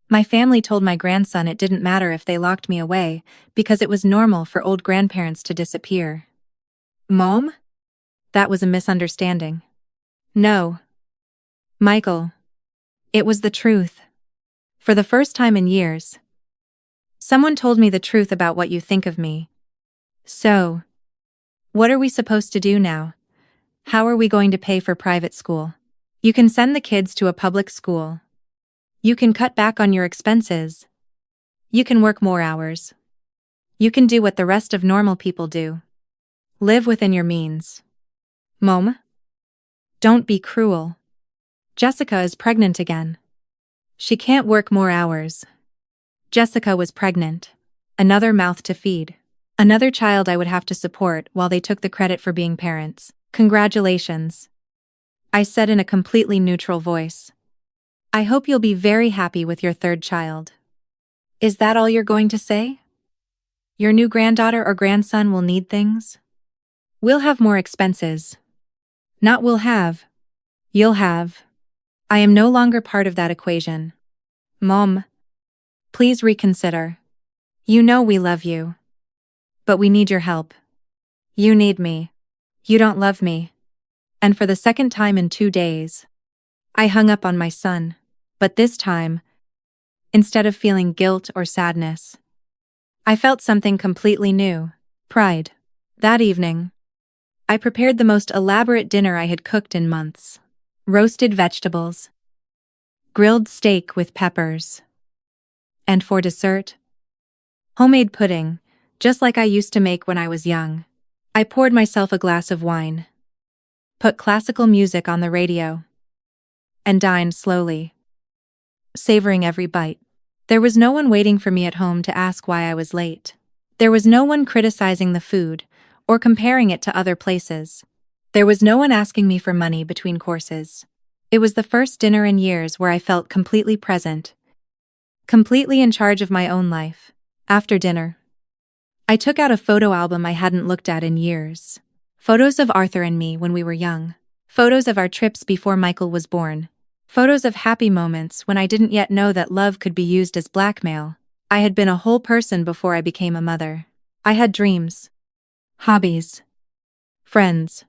S1: My family told my grandson it didn't matter if they locked me away because it was normal for old grandparents to disappear. Mom? That was a misunderstanding. No. Michael. It was the truth. For the first time in years, someone told me the truth about what you think of me. So, what are we supposed to do now? How are we going to pay for private school? You can send the kids to a public school. You can cut back on your expenses. You can work more hours. You can do what the rest of normal people do. Live within your means. Mom? Don't be cruel. Jessica is pregnant again. She can't work more hours. Jessica was pregnant. Another mouth to feed. Another child I would have to support while they took the credit for being parents. Congratulations. I said in a completely neutral voice. I hope you'll be very happy with your third child. Is that all you're going to say? Your new granddaughter or grandson will need things? We'll have more expenses. Not will have. You'll have. I am no longer part of that equation. Mom, please reconsider. You know we love you. But we need your help. You need me. You don't love me. And for the second time in 2 days, I hung up on my son. But this time, instead of feeling guilt or sadness, I felt something completely new: pride. That evening, I prepared the most elaborate dinner I had cooked in months. Roasted vegetables, grilled steak with peppers, and for dessert, homemade pudding, just like I used to make when I was young. I poured myself a glass of wine, put classical music on the radio, and dined slowly, savoring every bite. There was no one waiting for me at home to ask why I was late. There was no one criticizing the food or comparing it to other places. There was no one asking me for money between courses. It was the first dinner in years where I felt completely present, completely in charge of my own life. After dinner, I took out a photo album I hadn't looked at in years. Photos of Arthur and me when we were young. Photos of our trips before Michael was born. Photos of happy moments when I didn't yet know that love could be used as blackmail. I had been a whole person before I became a mother. I had dreams, hobbies, friends.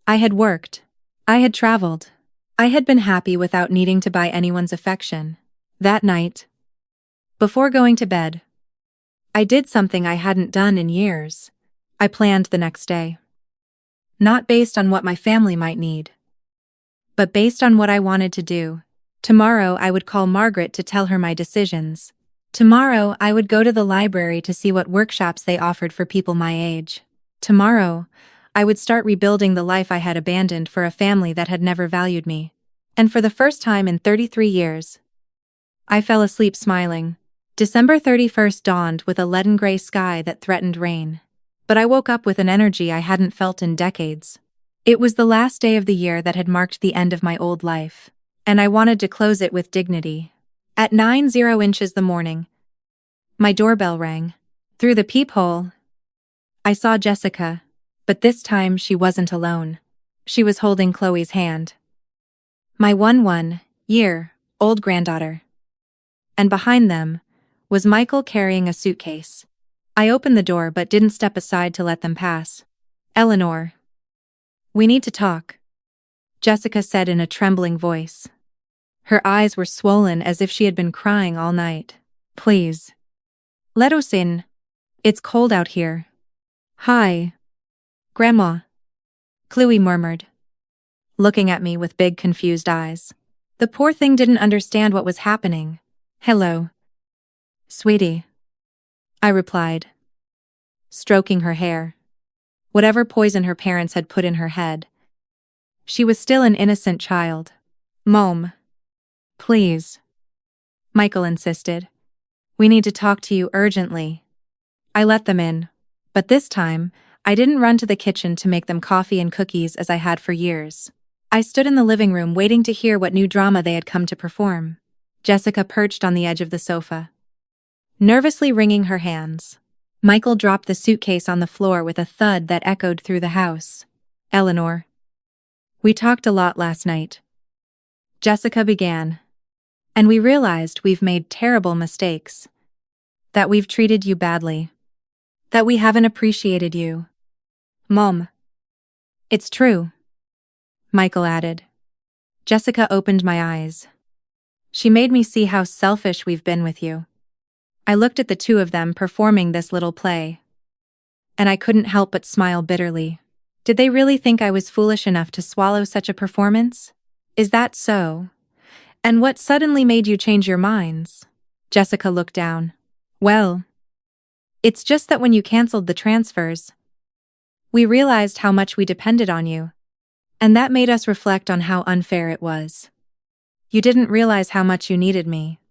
S1: I had worked. I had traveled. I had been happy without needing to buy anyone's affection. That night, before going to bed, I did something I hadn't done in years. I planned the next day. Not based on what my family might need, but based on what I wanted to do. Tomorrow I would call Margaret to tell her my decisions. Tomorrow I would go to the library to see what workshops they offered for people my age. Tomorrow I would start rebuilding the life I had abandoned for a family that had never valued me. And for the first time in 33 years, I fell asleep smiling. December 31st dawned with a leaden gray sky that threatened rain. But I woke up with an energy I hadn't felt in decades. It was the last day of the year that had marked the end of my old life, and I wanted to close it with dignity. At 9:00 the morning, my doorbell rang. Through the peephole, I saw Jessica, but this time she wasn't alone. She was holding Chloe's hand. My 1-year-old granddaughter. And behind them was Michael carrying a suitcase. I opened the door but didn't step aside to let them pass. "Eleanor, we need to talk," Jessica said in a trembling voice. Her eyes were swollen as if she had been crying all night. "Please, let us in. It's cold out here." "Hi, Grandma," Chloe murmured, looking at me with big confused eyes. The poor thing didn't understand what was happening. "Hello, sweetie," I replied, stroking her hair. Whatever poison her parents had put in her head, she was still an innocent child. "Mom, please," Michael insisted. "We need to talk to you urgently." I let them in, but this time, I didn't run to the kitchen to make them coffee and cookies as I had for years. I stood in the living room waiting to hear what new drama they had come to perform. Jessica perched on the edge of the sofa, nervously wringing her hands. Michael dropped the suitcase on the floor with a thud that echoed through the house. "Eleanor, we talked a lot last night," Jessica began. "And we realized we've made terrible mistakes. That we've treated you badly. That we haven't appreciated you." "Mom, it's true," Michael added. Jessica opened my eyes. "She made me see how selfish we've been with you." I looked at the two of them performing this little play, and I couldn't help but smile bitterly. Did they really think I was foolish enough to swallow such a performance? "Is that so? And what suddenly made you change your minds?" Jessica looked down. "Well, it's just that when you canceled the transfers, we realized how much we depended on you, and that made us reflect on how unfair it was. You didn't realize how much you needed me,"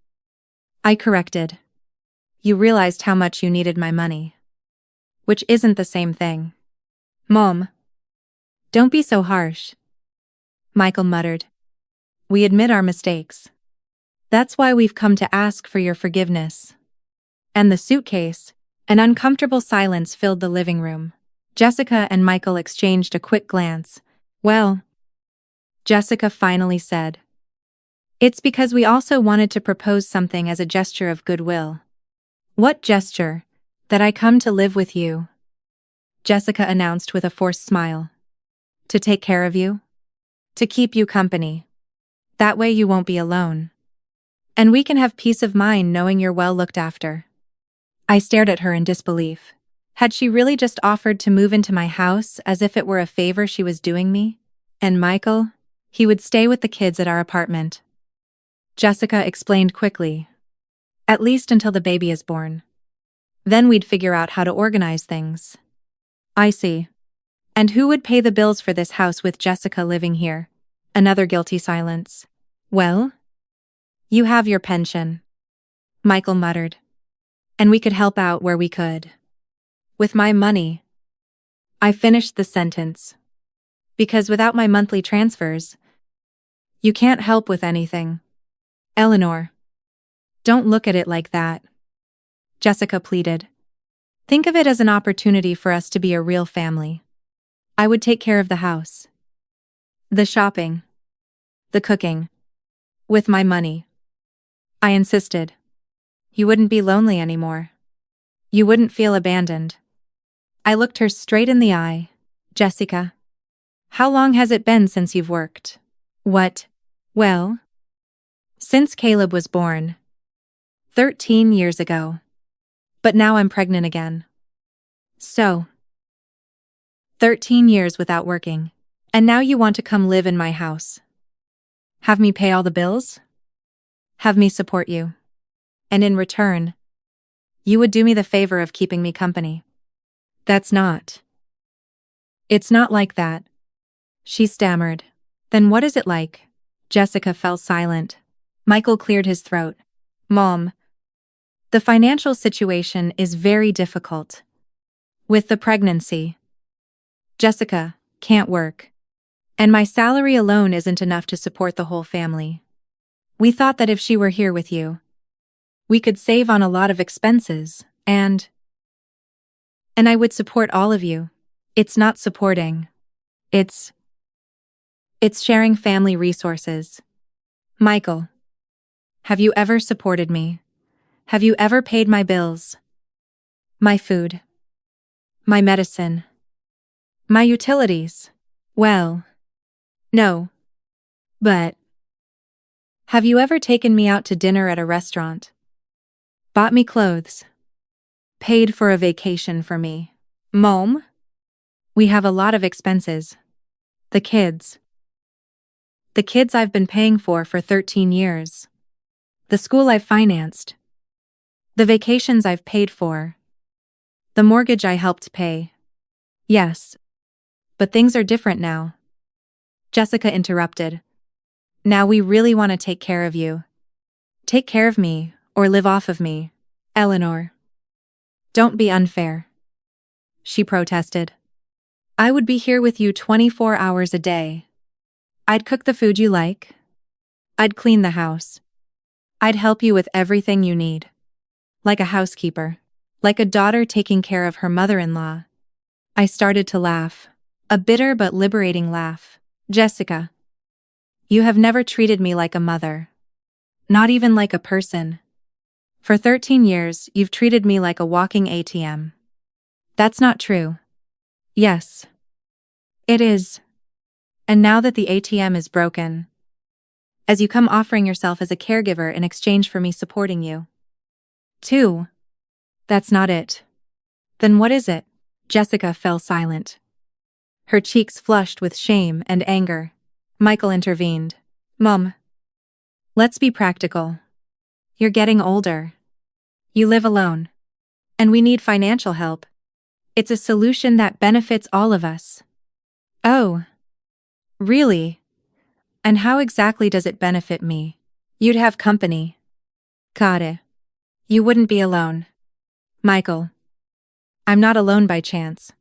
S1: I corrected. "You realized how much you needed my money. Which isn't the same thing." "Mom, don't be so harsh," Michael muttered. "We admit our mistakes. That's why we've come to ask for your forgiveness." And the suitcase. An uncomfortable silence filled the living room. Jessica and Michael exchanged a quick glance. "Well," Jessica finally said, "it's because we also wanted to propose something as a gesture of goodwill." "What gesture?" "That I come to live with you." Jessica announced with a forced smile. To take care of you? To keep you company. That way you won't be alone. And we can have peace of mind knowing you're well looked after. I stared at her in disbelief. Had she really just offered to move into my house as if it were a favor she was doing me? And Michael? He would stay with the kids at our apartment. Jessica explained quickly. At least until the baby is born. Then we'd figure out how to organize things. I see. And who would pay the bills for this house with Jessica living here? Another guilty silence. Well? You have your pension. Michael muttered. And we could help out where we could. With my money. I finished the sentence. Because without my monthly transfers, you can't help with anything. Eleanor. Don't look at it like that. Jessica pleaded. Think of it as an opportunity for us to be a real family. I would take care of the house. The shopping. The cooking. With my money. I insisted. You wouldn't be lonely anymore. You wouldn't feel abandoned. I looked her straight in the eye. Jessica. How long has it been since you've worked? What? Well? Since Caleb was born. 13 years ago. But now I'm pregnant again. So. 13 years without working. And now you want to come live in my house. Have me pay all the bills? Have me support you. And in return, you would do me the favor of keeping me company. That's not. It's not like that. She stammered. Then what is it like? Jessica fell silent. Michael cleared his throat. Mom. The financial situation is very difficult. With the pregnancy. Jessica can't work. And my salary alone isn't enough to support the whole family. We thought that if she were here with you, we could save on a lot of expenses, and I would support all of you. It's not supporting. It's sharing family resources. Michael, have you ever supported me? Have you ever paid my bills? My food? My medicine? My utilities? Well, no. But have you ever taken me out to dinner at a restaurant? Bought me clothes? Paid for a vacation for me? Mom? We have a lot of expenses. The kids. The kids I've been paying for 13 years. The school I've financed. The vacations I've paid for. The mortgage I helped pay. Yes. But things are different now. Jessica interrupted. Now we really want to take care of you. Take care of me, or live off of me. Eleanor. Don't be unfair. She protested. I would be here with you 24 hours a day. I'd cook the food you like. I'd clean the house. I'd help you with everything you need. Like a housekeeper. Like a daughter taking care of her mother-in-law. I started to laugh. A bitter but liberating laugh. Jessica. You have never treated me like a mother. Not even like a person. For 13 years, you've treated me like a walking ATM. That's not true. Yes. It is. And now that the ATM is broken, as you come offering yourself as a caregiver in exchange for me supporting you. 2. That's not it. Then what is it? Jessica fell silent. Her cheeks flushed with shame and anger. Michael intervened. Mom. Let's be practical. You're getting older. You live alone. And we need financial help. It's a solution that benefits all of us. Oh. Really? And how exactly does it benefit me? You'd have company. Got it. You wouldn't be alone. Michael. I'm not alone by chance.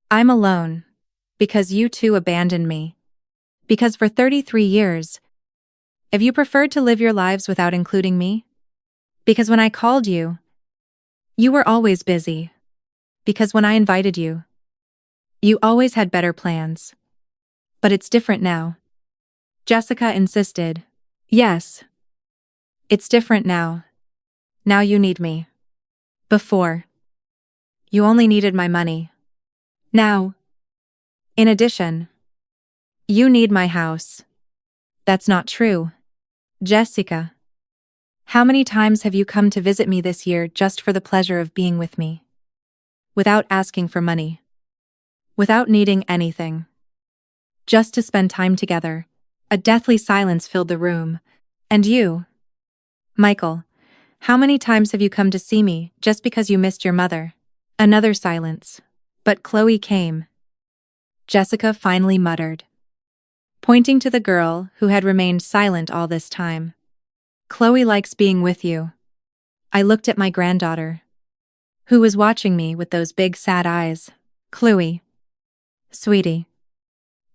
S1: I'm alone. Because you two abandoned me. Because for 33 years, have you preferred to live your lives without including me? Because when I called you, you were always busy. Because when I invited you, you always had better plans. But it's different now. Jessica insisted. Yes. It's different now. Now you need me. Before. You only needed my money. Now, in addition, you need my house. That's not true. Jessica, how many times have you come to visit me this year just for the pleasure of being with me? Without asking for money. Without needing anything. Just to spend time together. A deathly silence filled the room. And you, Michael, how many times have you come to see me just because you missed your mother? Another silence. But Chloe came. Jessica finally muttered, pointing to the girl who had remained silent all this time. Chloe likes being with you. I looked at my granddaughter, who was watching me with those big sad eyes. Chloe. Sweetie.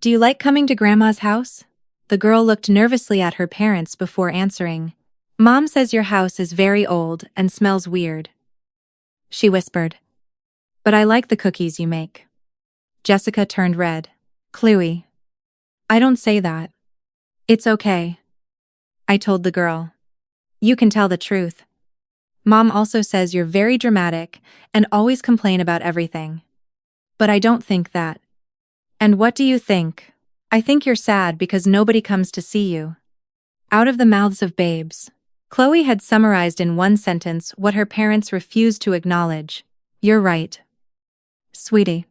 S1: Do you like coming to Grandma's house? The girl looked nervously at her parents before answering. Mom says your house is very old and smells weird. She whispered. But I like the cookies you make. Jessica turned red. Chloe. I don't say that. It's okay. I told the girl. You can tell the truth. Mom also says you're very dramatic and always complain about everything. But I don't think that. And what do you think? I think you're sad because nobody comes to see you. Out of the mouths of babes. Chloe had summarized in one sentence what her parents refused to acknowledge. You're right. Sweetie.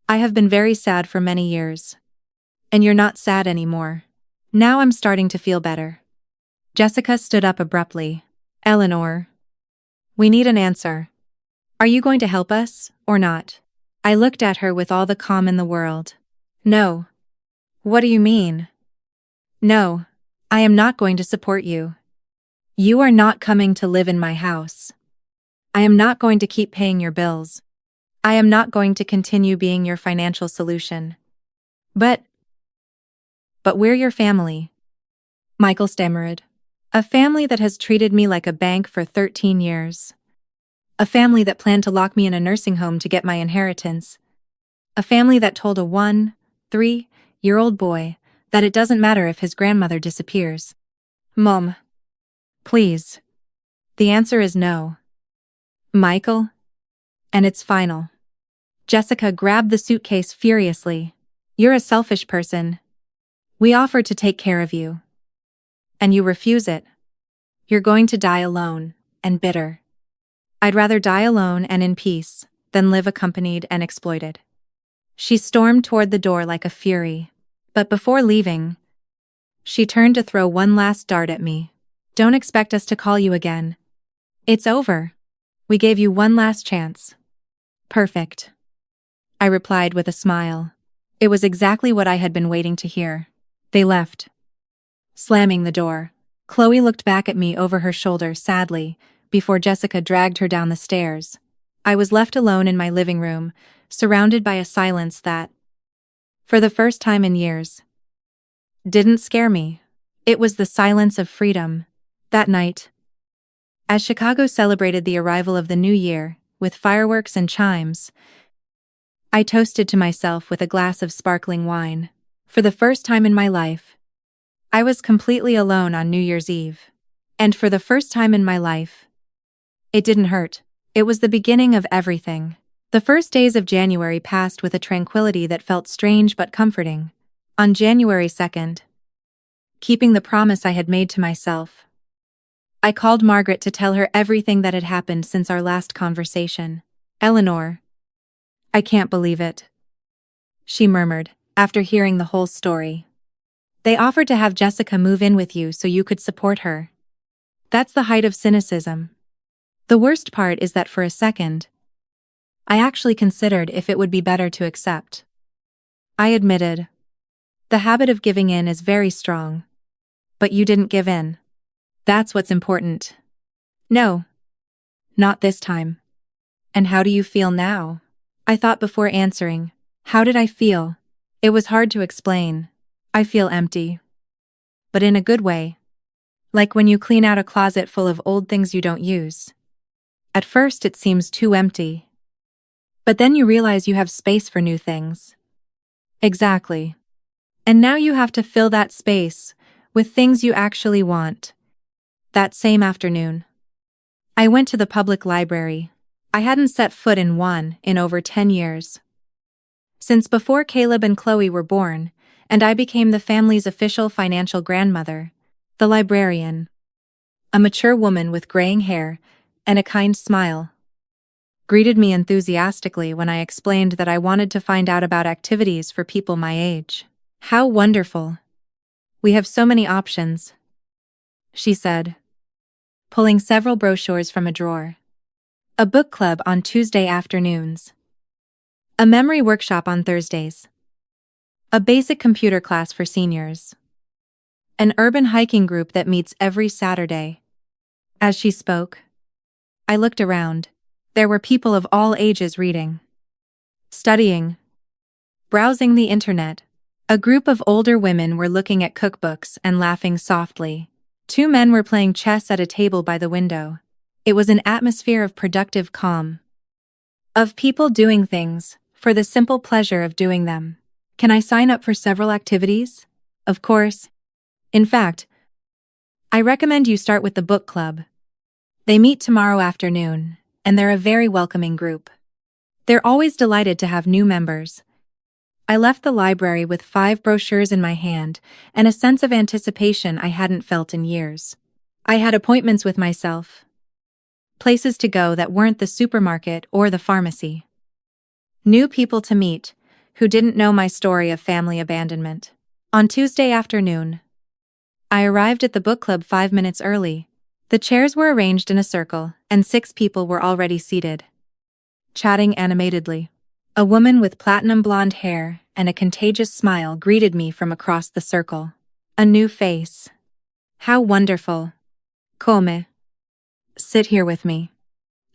S1: I have been very sad for many years. And you're not sad anymore. Now I'm starting to feel better. Jessica stood up abruptly. Eleanor. We need an answer. Are you going to help us, or not? I looked at her with all the calm in the world. No. What do you mean? No. I am not going to support you. You are not coming to live in my house. I am not going to keep paying your bills. I am not going to continue being your financial solution. But we're your family. Michael stammered. A family that has treated me like a bank for 13 years. A family that planned to lock me in a nursing home to get my inheritance. A family that told a 3-year-old boy that it doesn't matter if his grandmother disappears. Mom. Please. The answer is no. Michael. And it's final. Jessica grabbed the suitcase furiously. You're a selfish person. We offered to take care of you. And you refuse it. You're going to die alone, and bitter. I'd rather die alone and in peace than live accompanied and exploited. She stormed toward the door like a fury. But before leaving, she turned to throw one last dart at me. Don't expect us to call you again. It's over. We gave you one last chance. Perfect. I replied with a smile. It was exactly what I had been waiting to hear. They left. Slamming the door, Chloe looked back at me over her shoulder sadly before Jessica dragged her down the stairs. I was left alone in my living room, surrounded by a silence that, for the first time in years, didn't scare me. It was the silence of freedom. That night, as Chicago celebrated the arrival of the new year with fireworks and chimes, I toasted to myself with a glass of sparkling wine. For the first time in my life, I was completely alone on New Year's Eve. And for the first time in my life, it didn't hurt. It was the beginning of everything. The first days of January passed with a tranquility that felt strange but comforting. On January 2nd, keeping the promise I had made to myself, I called Margaret to tell her everything that had happened since our last conversation. Eleanor. I can't believe it. She murmured, after hearing the whole story. They offered to have Jessica move in with you so you could support her. That's the height of cynicism. The worst part is that for a second, I actually considered if it would be better to accept. I admitted. The habit of giving in is very strong. But you didn't give in. That's what's important. No. Not this time. And how do you feel now? I thought before answering. How did I feel? It was hard to explain. I feel empty. But in a good way. Like when you clean out a closet full of old things you don't use. At first it seems too empty. But then you realize you have space for new things. Exactly. And now you have to fill that space with things you actually want. That same afternoon, I went to the public library. I hadn't set foot in one in over 10 years. since before Caleb and Chloe were born, and I became the family's official financial grandmother. The librarian, a mature woman with graying hair and a kind smile, greeted me enthusiastically when I explained that I wanted to find out about activities for people my age. "How wonderful! We have so many options," she said, pulling several brochures from a drawer. A book club on Tuesday afternoons. A memory workshop on Thursdays. A basic computer class for seniors. An urban hiking group that meets every Saturday. As she spoke, I looked around. There were people of all ages reading, studying, browsing the internet. A group of older women were looking at cookbooks and laughing softly. Two men were playing chess at a table by the window. It was an atmosphere of productive calm. Of people doing things for the simple pleasure of doing them. "Can I sign up for several activities?" "Of course. In fact, I recommend you start with the book club. They meet tomorrow afternoon, and they're a very welcoming group. They're always delighted to have new members." I left the library with 5 brochures in my hand and a sense of anticipation I hadn't felt in years. I had appointments with myself, places to go that weren't the supermarket or the pharmacy, new people to meet who didn't know my story of family abandonment. On Tuesday afternoon, I arrived at the book club 5 minutes early. The chairs were arranged in a circle, and 6 people were already seated, chatting animatedly. A woman with platinum blonde hair and a contagious smile greeted me from across the circle. A new face. "How wonderful. Come. Sit here with me.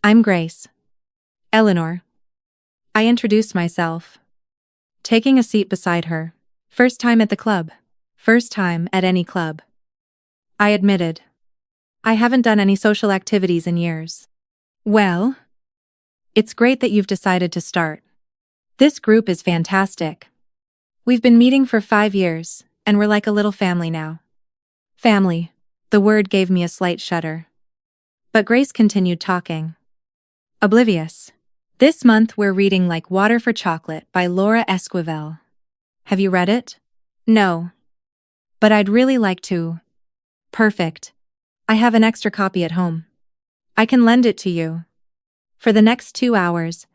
S1: I'm Grace. Eleanor." I introduced myself, taking a seat beside her. "First time at the club." "First time at any club," I admitted. "I haven't done any social activities in years." "Well, it's great that you've decided to start. This group is fantastic. We've been meeting for 5 years, and we're like a little family now." Family. The word gave me a slight shudder. But Grace continued talking, oblivious. "This month we're reading Like Water for Chocolate by Laura Esquivel. Have you read it?" "No. But I'd really like to." "Perfect. I have an extra copy at home. I can lend it to you." For the next 2 hours,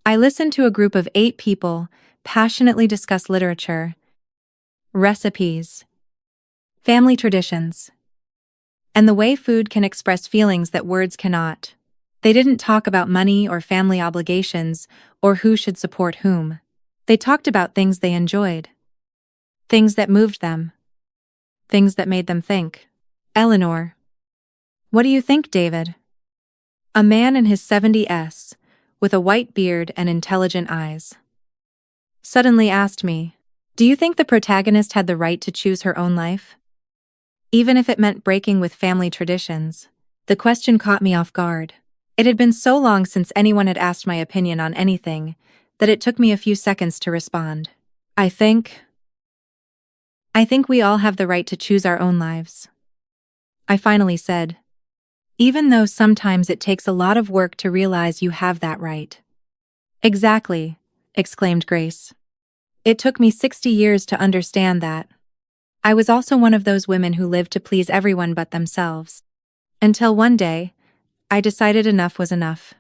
S1: I listened to a group of 8 people passionately discuss literature, recipes, family traditions, and the way food can express feelings that words cannot. They didn't talk about money or family obligations or who should support whom. They talked about things they enjoyed, things that moved them, things that made them think. "Eleanor, what do you think, David?" A man in his 70s, with a white beard and intelligent eyes, suddenly asked me, "Do you think the protagonist had the right to choose her own life? Even if it meant breaking with family traditions?" The question caught me off guard. It had been so long since anyone had asked my opinion on anything that it took me a few seconds to respond. I think we all have the right to choose our own lives," I finally said, "even though sometimes it takes a lot of work to realize you have that right." "Exactly," exclaimed Grace. "It took me 60 years to understand that. I was also one of those women who lived to please everyone but themselves. Until one day, I decided enough was enough."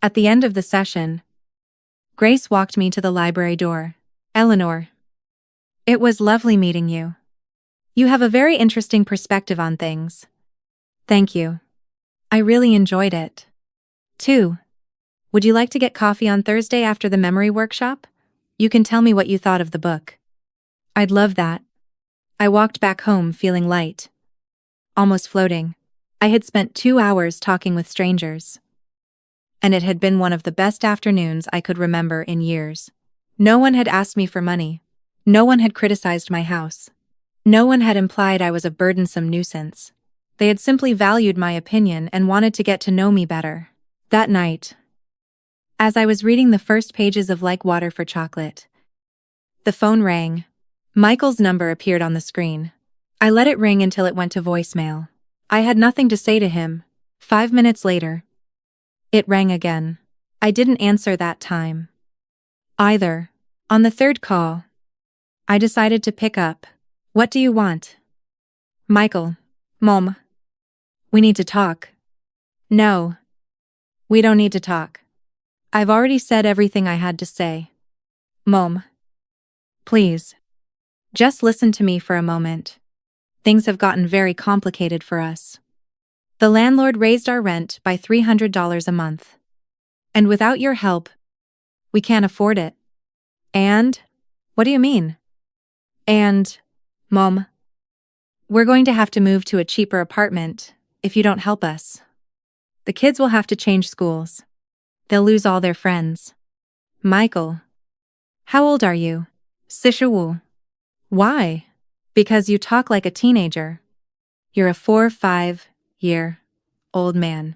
S1: At the end of the session, Grace walked me to the library door. "Eleanor, it was lovely meeting you. You have a very interesting perspective on things." "Thank you. I really enjoyed it. Too. Would you like to get coffee on Thursday after the memory workshop? You can tell me what you thought of the book." "I'd love that." I walked back home feeling light, almost floating. I had spent 2 hours talking with strangers, and it had been one of the best afternoons I could remember in years. No one had asked me for money. No one had criticized my house. No one had implied I was a burdensome nuisance. They had simply valued my opinion and wanted to get to know me better. That night, as I was reading the first pages of Like Water for Chocolate, the phone rang. Michael's number appeared on the screen. I let it ring until it went to voicemail. I had nothing to say to him. 5 minutes later, it rang again. I didn't answer that time. either. On the third call, I decided to pick up. What do you want? Michael. Mom. We need to talk. No. We don't need to talk. I've already said everything I had to say. Mom. Please. Just listen to me for a moment. Things have gotten very complicated for us. The landlord raised our rent by $300 a month. And without your help, we can't afford it. And? What do you mean? And, Mom, we're going to have to move to a cheaper apartment if you don't help us. The kids will have to change schools. They'll lose all their friends. Michael. How old are you? Sishawu. Why? Because you talk like a teenager. You're a 4-5-year-old man.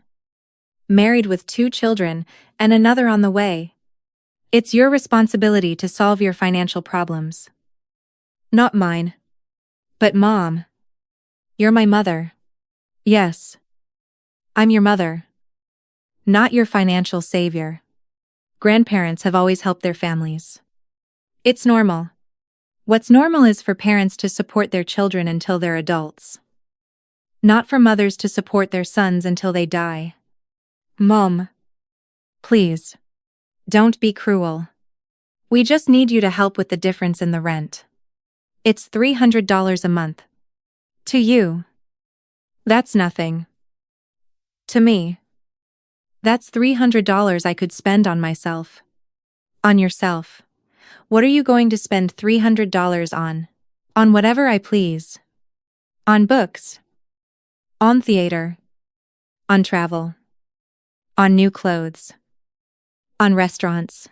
S1: Married with 2 children and another on the way. It's your responsibility to solve your financial problems. Not mine. But Mom. You're my mother. Yes. I'm your mother. Not your financial savior. Grandparents have always helped their families. It's normal. What's normal is for parents to support their children until they're adults. Not for mothers to support their sons until they die. Mom. Please. Don't be cruel. We just need you to help with the difference in the rent. It's $300 a month. To you. That's nothing. To me. That's $300 I could spend on myself. On yourself. What are you going to spend $300 on? On whatever I please. On books. On theater. On travel. On new clothes. On restaurants.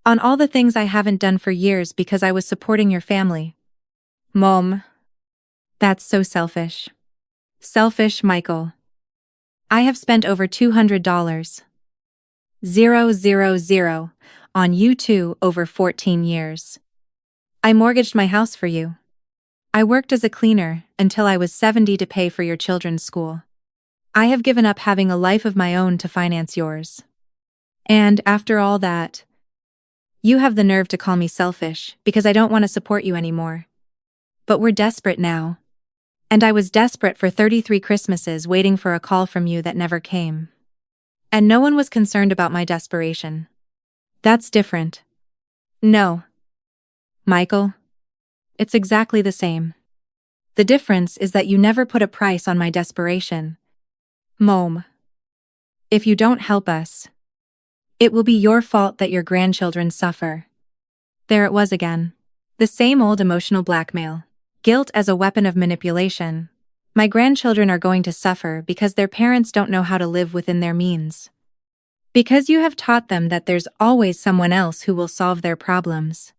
S1: On all the things I haven't done for years because I was supporting your family. Mom. That's so selfish. Selfish, Michael. I have spent over $200. 000 on you two over 14 years. I mortgaged my house for you. I worked as a cleaner until I was 70 to pay for your children's school. I have given up having a life of my own to finance yours. And after all that, you have the nerve to call me selfish because I don't want to support you anymore. But we're desperate now. And I was desperate for 33 Christmases waiting for a call from you that never came. And no one was concerned about my desperation. That's different. No. Michael. It's exactly the same. The difference is that you never put a price on my desperation. Mom. If you don't help us, it will be your fault that your grandchildren suffer. There it was again. The same old emotional blackmail. Guilt as a weapon of manipulation. My grandchildren are going to suffer because their parents don't know how to live within their means. Because you have taught them that there's always someone else who will solve their problems.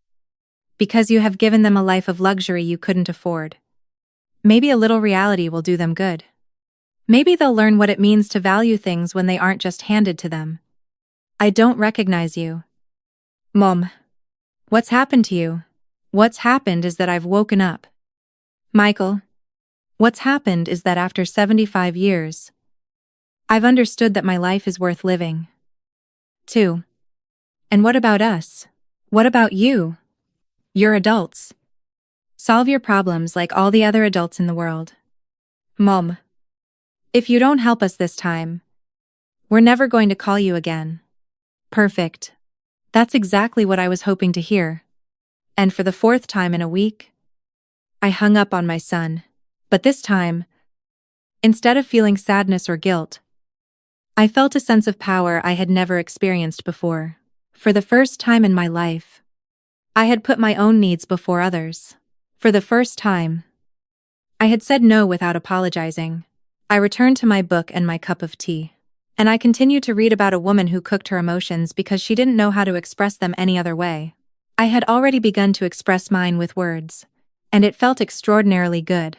S1: Because you have given them a life of luxury you couldn't afford. Maybe a little reality will do them good. Maybe they'll learn what it means to value things when they aren't just handed to them. I don't recognize you. Mom. What's happened to you? What's happened is that I've woken up. Michael. What's happened is that after 75 years, I've understood that my life is worth living. Too. And what about us? What about you? You're adults. Solve your problems like all the other adults in the world. Mom. If you don't help us this time, we're never going to call you again. Perfect. That's exactly what I was hoping to hear. And for the 4th time in a week, I hung up on my son. But this time, instead of feeling sadness or guilt, I felt a sense of power I had never experienced before. For the first time in my life, I had put my own needs before others. For the first time, I had said no without apologizing. I returned to my book and my cup of tea. And I continued to read about a woman who cooked her emotions because she didn't know how to express them any other way. I had already begun to express mine with words, and it felt extraordinarily good.